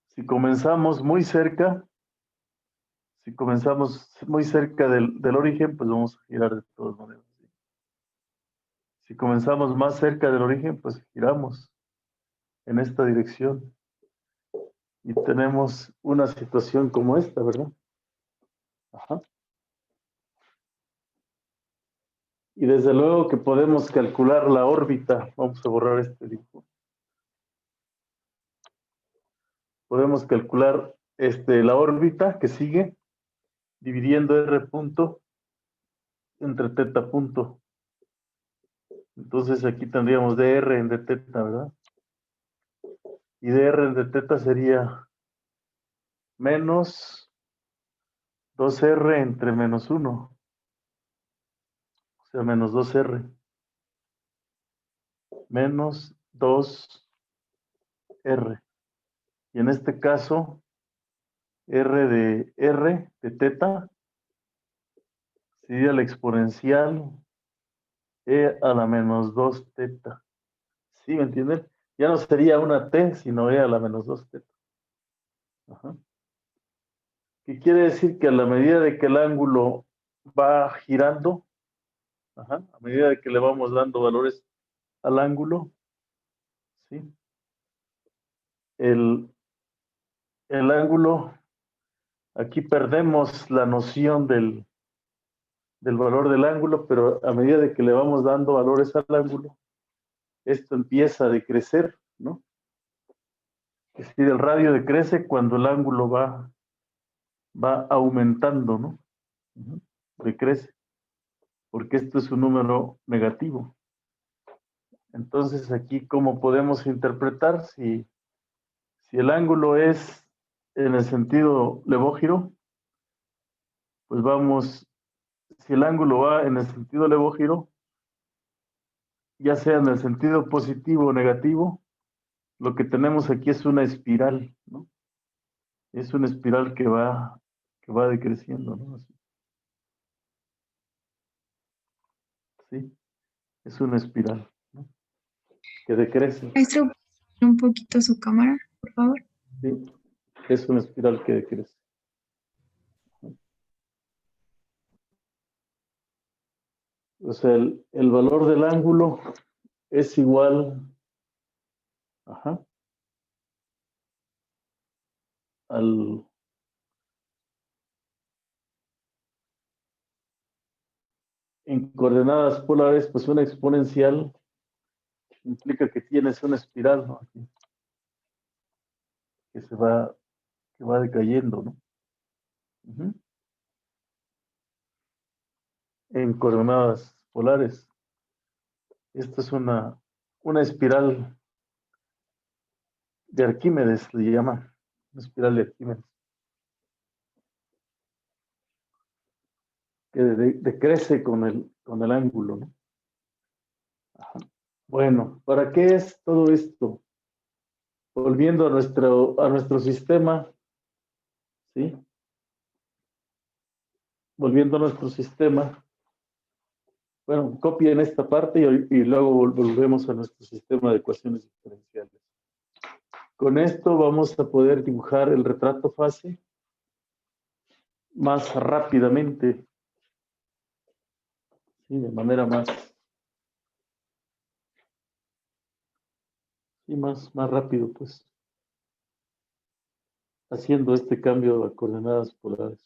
A: Si comenzamos muy cerca del origen, pues vamos a girar de todas maneras. Si comenzamos más cerca del origen, pues giramos en esta dirección. Y tenemos una situación como esta, ¿verdad? Ajá. Y desde luego que podemos calcular la órbita. Vamos a borrar este dibujo. Podemos calcular la órbita que sigue dividiendo R punto entre teta punto. Entonces aquí tendríamos dr en d teta, ¿verdad? Y dr en d teta sería menos 2r entre menos 1. O sea, menos 2r. Menos 2r. Y en este caso, r de teta sería la exponencial e a la menos 2 teta. ¿Sí me entienden? Ya no sería una t, sino e a la menos 2 teta. Ajá. ¿Qué quiere decir? Que a la medida de que el ángulo va girando, ajá, a medida de que le vamos dando valores al ángulo, ¿sí? El ángulo, aquí perdemos la noción del valor del ángulo, pero a medida de que le vamos dando valores al ángulo, esto empieza a decrecer, ¿no? Es decir, el radio decrece cuando el ángulo va aumentando, ¿no? Decrece, porque esto es un número negativo. Entonces aquí, ¿cómo podemos interpretar? Si el ángulo es en el sentido levógiro, pues vamos, si el ángulo va en el sentido levógiro, ya sea en el sentido positivo o negativo, lo que tenemos aquí es una espiral, ¿no? Es una espiral que va decreciendo, ¿no? Así. Sí, es una espiral, ¿no? Que decrece.
C: Maestro, un poquito su cámara, por favor.
A: Sí, es una espiral que decrece. O sea, el valor del ángulo es igual, ajá, en coordenadas polares, pues una exponencial implica que tienes una espiral, ¿no? Aquí, que va decayendo, ¿no? Ujú. En coordenadas polares. Esta es una espiral de Arquímedes, le llama. Una espiral de Arquímedes. Que decrece con el ángulo, ¿no? Ajá. Bueno, ¿para qué es todo esto? Volviendo a nuestro sistema, ¿sí? Volviendo a nuestro sistema. Bueno, copien esta parte y luego volvemos a nuestro sistema de ecuaciones diferenciales. Con esto vamos a poder dibujar el retrato fase más rápidamente, ¿sí? De manera más rápido, pues, haciendo este cambio a coordenadas polares.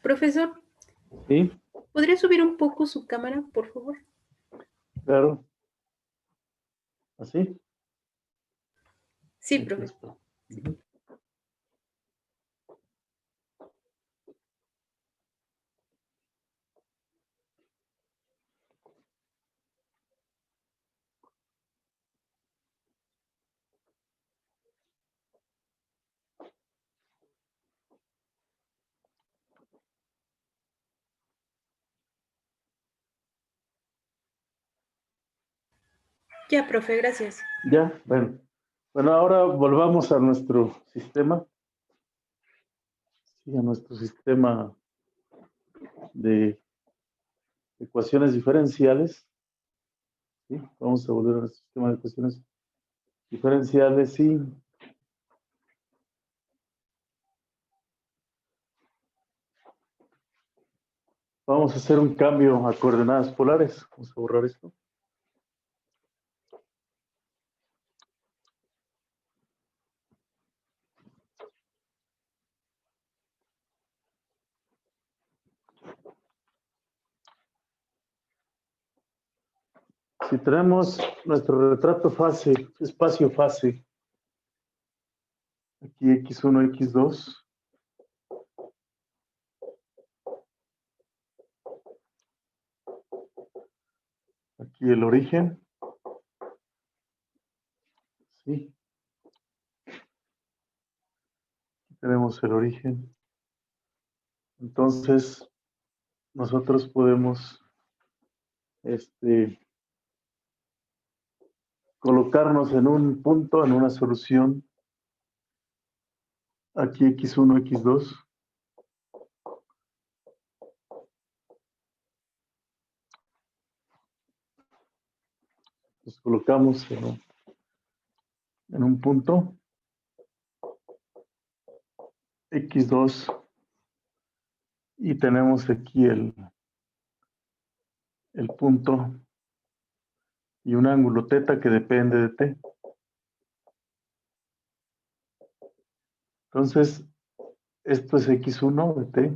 B: Profesor,
A: ¿Sí?
B: ¿podría subir un poco su cámara, por favor?
A: Claro. ¿Así?
B: Sí,
A: Aquí
B: profesor.
A: está. Ujú.
B: Ya, profe, gracias.
A: Ya, bueno. Bueno, ahora volvamos a nuestro sistema. Sí, a nuestro sistema de ecuaciones diferenciales. ¿Sí? Vamos a volver a nuestro sistema de ecuaciones diferenciales y vamos a hacer un cambio a coordenadas polares. Vamos a borrar esto. Si tenemos nuestro retrato fase, espacio fase, aquí x1, x2, aquí el origen, ¿sí? Aquí tenemos el origen. Entonces, nosotros podemos colocarnos en un punto, en una solución, aquí x1, x2. Nos colocamos en un punto, x2, y tenemos aquí el punto y un ángulo θ que depende de t. Entonces, esto es x1 de t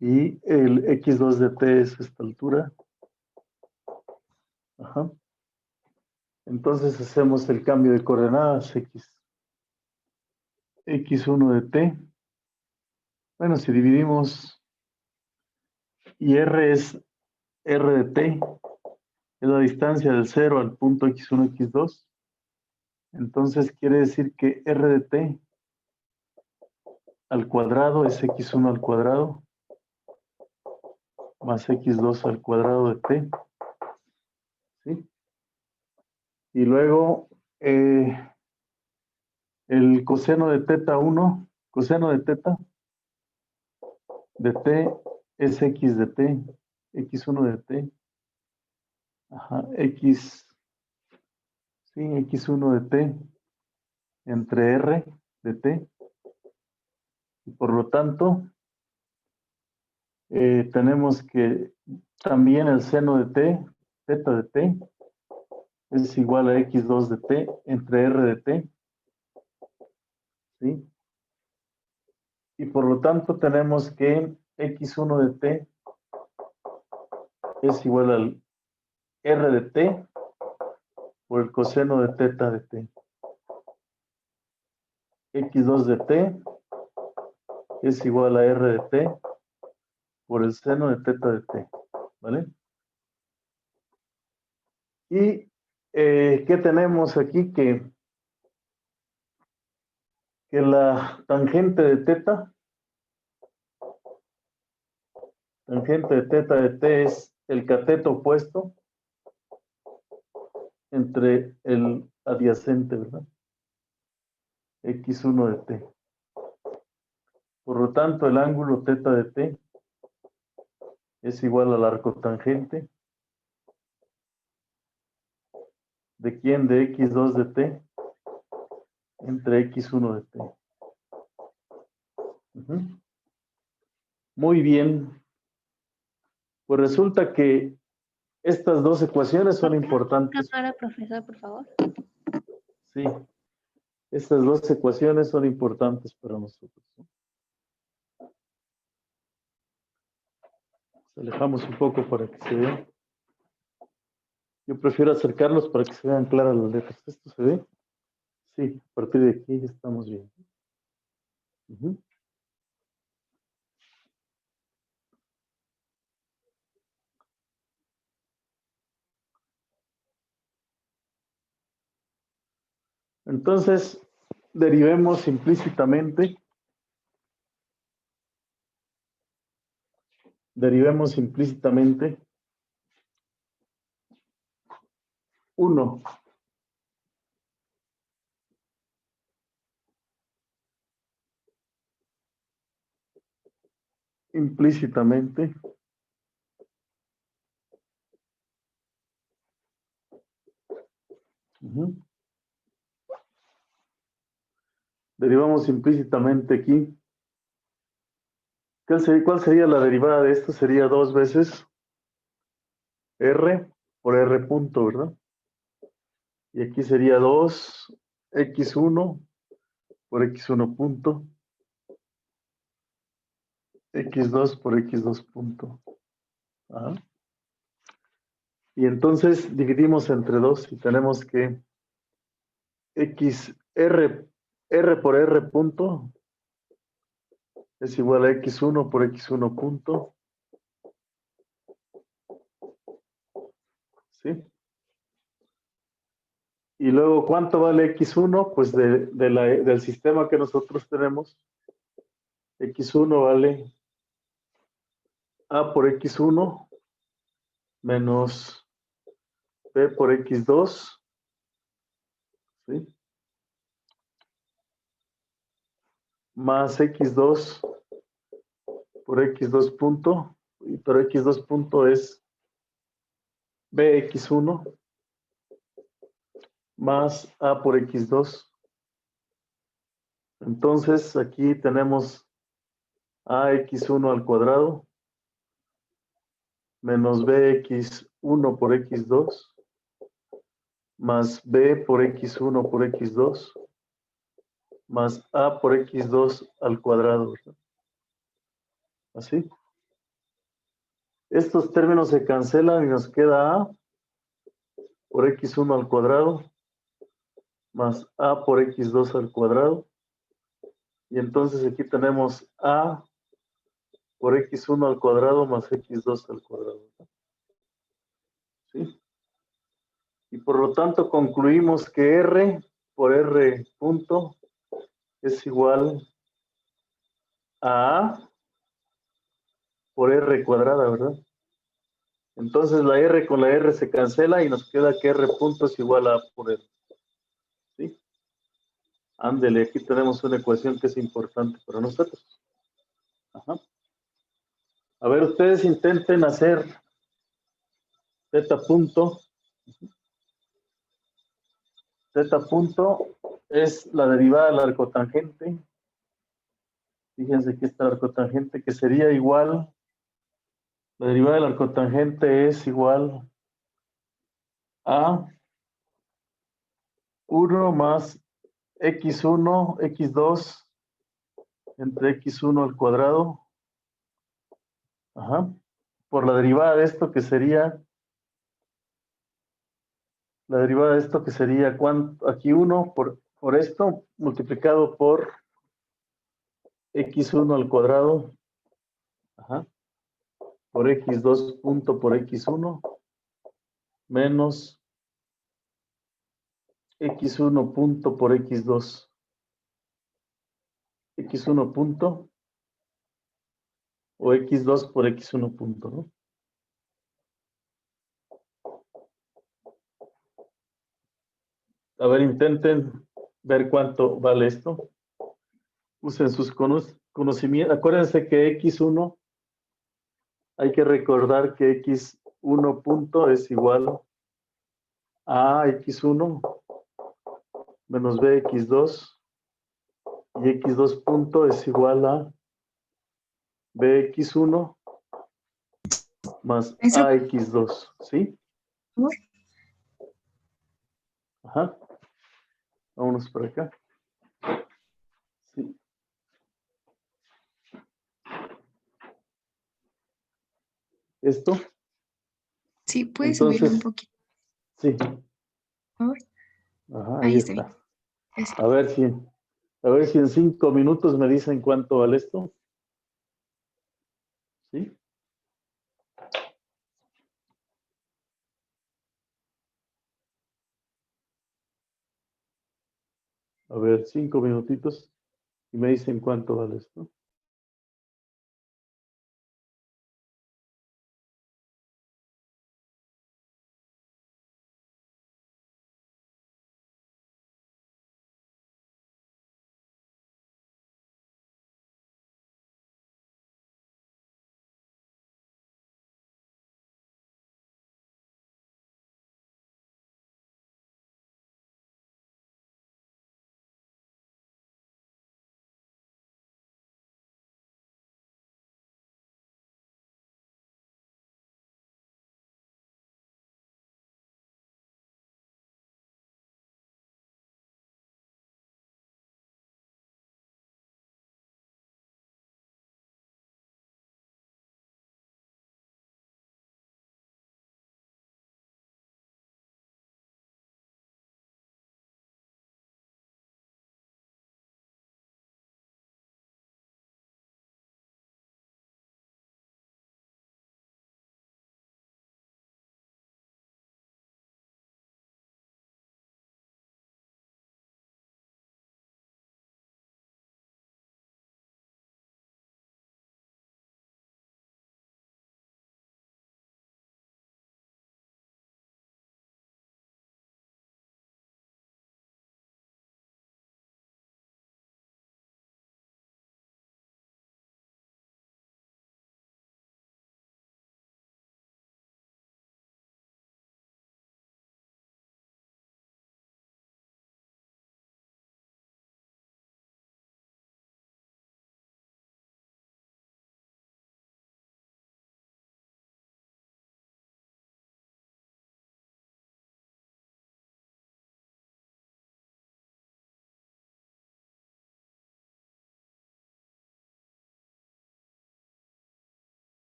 A: y el x2 de t es esta altura. Ajá. Entonces hacemos el cambio de coordenadas x1 de t. Bueno, si dividimos y r es r de t, es la distancia del 0 al punto x1, x2. Entonces quiere decir que r de t al cuadrado es x1 al cuadrado más x2 al cuadrado de t. ¿Sí? Y luego el coseno de θ1, coseno de θ de t es x de t, x1 de t. Ajá, sí, x1 de t entre r de t. Y por lo tanto, tenemos que también el seno de t, θ de t, es igual a x2 de t entre r de t. ¿Sí? Y por lo tanto tenemos que x1 de t es igual al r de t por el coseno de θ de t. x2 de t es igual a r de t por el seno de θ de t. ¿Vale? Y ¿qué tenemos aquí? Que la tangente de θ, tangente de θ de t es el cateto opuesto entre el adyacente, ¿verdad? x1 de t. Por lo tanto, el ángulo θ de t es igual al arco tangente. ¿De quién? De x2 de t entre x1 de t. Muy bien. Pues resulta que estas dos ecuaciones son importantes.
D: Cámara, profesor, por favor.
A: Sí. Estas dos ecuaciones son importantes para nosotros. Nos alejamos un poco para que se vea. Yo prefiero acercarlos para que se vean claras las letras. ¿Esto se ve? Sí, a partir de aquí ya estamos bien. Entonces, derivemos implícitamente. Derivemos implícitamente 1 implícitamente derivamos implícitamente aquí. ¿Cuál sería la derivada de esto? Sería 2 veces r por r punto, ¿verdad? Y aquí sería 2x1 por x1 punto, x2 por x2 punto. Ajá. Y entonces dividimos entre 2 y tenemos que r por r punto es igual a x1 por x1 punto. ¿Sí? Y luego, ¿cuánto vale x1? Pues del sistema que nosotros tenemos, x1 vale a por x1 menos b por x2. ¿Sí? Más x2 por x2 punto, y por x2 punto es bx1 más a por x2. Entonces aquí tenemos ax1 al cuadrado menos bx1 por x2 más b por x1 por x2 más a por x2 al cuadrado, ¿verdad? Así. Estos términos se cancelan y nos queda a por x1 al cuadrado más a por x2 al cuadrado. Y entonces aquí tenemos a por x1 al cuadrado más x2 al cuadrado. ¿Sí? Y por lo tanto concluimos que r por r punto es igual a por r cuadrada, ¿verdad? Entonces la r con la r se cancela y nos queda que r punto es igual a por r. ¿Sí? Ándele, aquí tenemos una ecuación que es importante para nosotros. Ajá. A ver, ustedes intenten hacer z punto. Z punto es la derivada del arcotangente. Fíjense que esta arcotangente que sería igual, la derivada del arcotangente es igual a 1 más x1, x2 entre x1 al cuadrado. Ajá. Por la derivada de esto que sería, la derivada de esto que sería, ¿cuánto? Aquí 1 por esto multiplicado por x1 al cuadrado. Ajá. Por x2 punto por x1 menos x1 punto por x2. x1 punto o x2 por x1 punto, ¿no? A ver, intenten ver cuánto vale esto. Usen sus conocimientos. Acuérdense que x1, hay que recordar que x1 punto es igual a x1 menos bx2 y x2 punto es igual a bx1 más
C: Maestro, por
A: ax2, ¿sí?
C: favor.
A: Ajá. Vámonos por acá. Sí. Esto,
C: Sí, puede subirle un
A: entonces,
C: poquito,
A: sí.
C: por favor.
A: Ajá, ahí
C: Ahí está bien.
A: está.
C: Gracias.
A: A ver si en 5 minutos me dicen cuánto vale esto. ¿Sí? A ver, 5 minutitos y me dicen cuánto vale esto.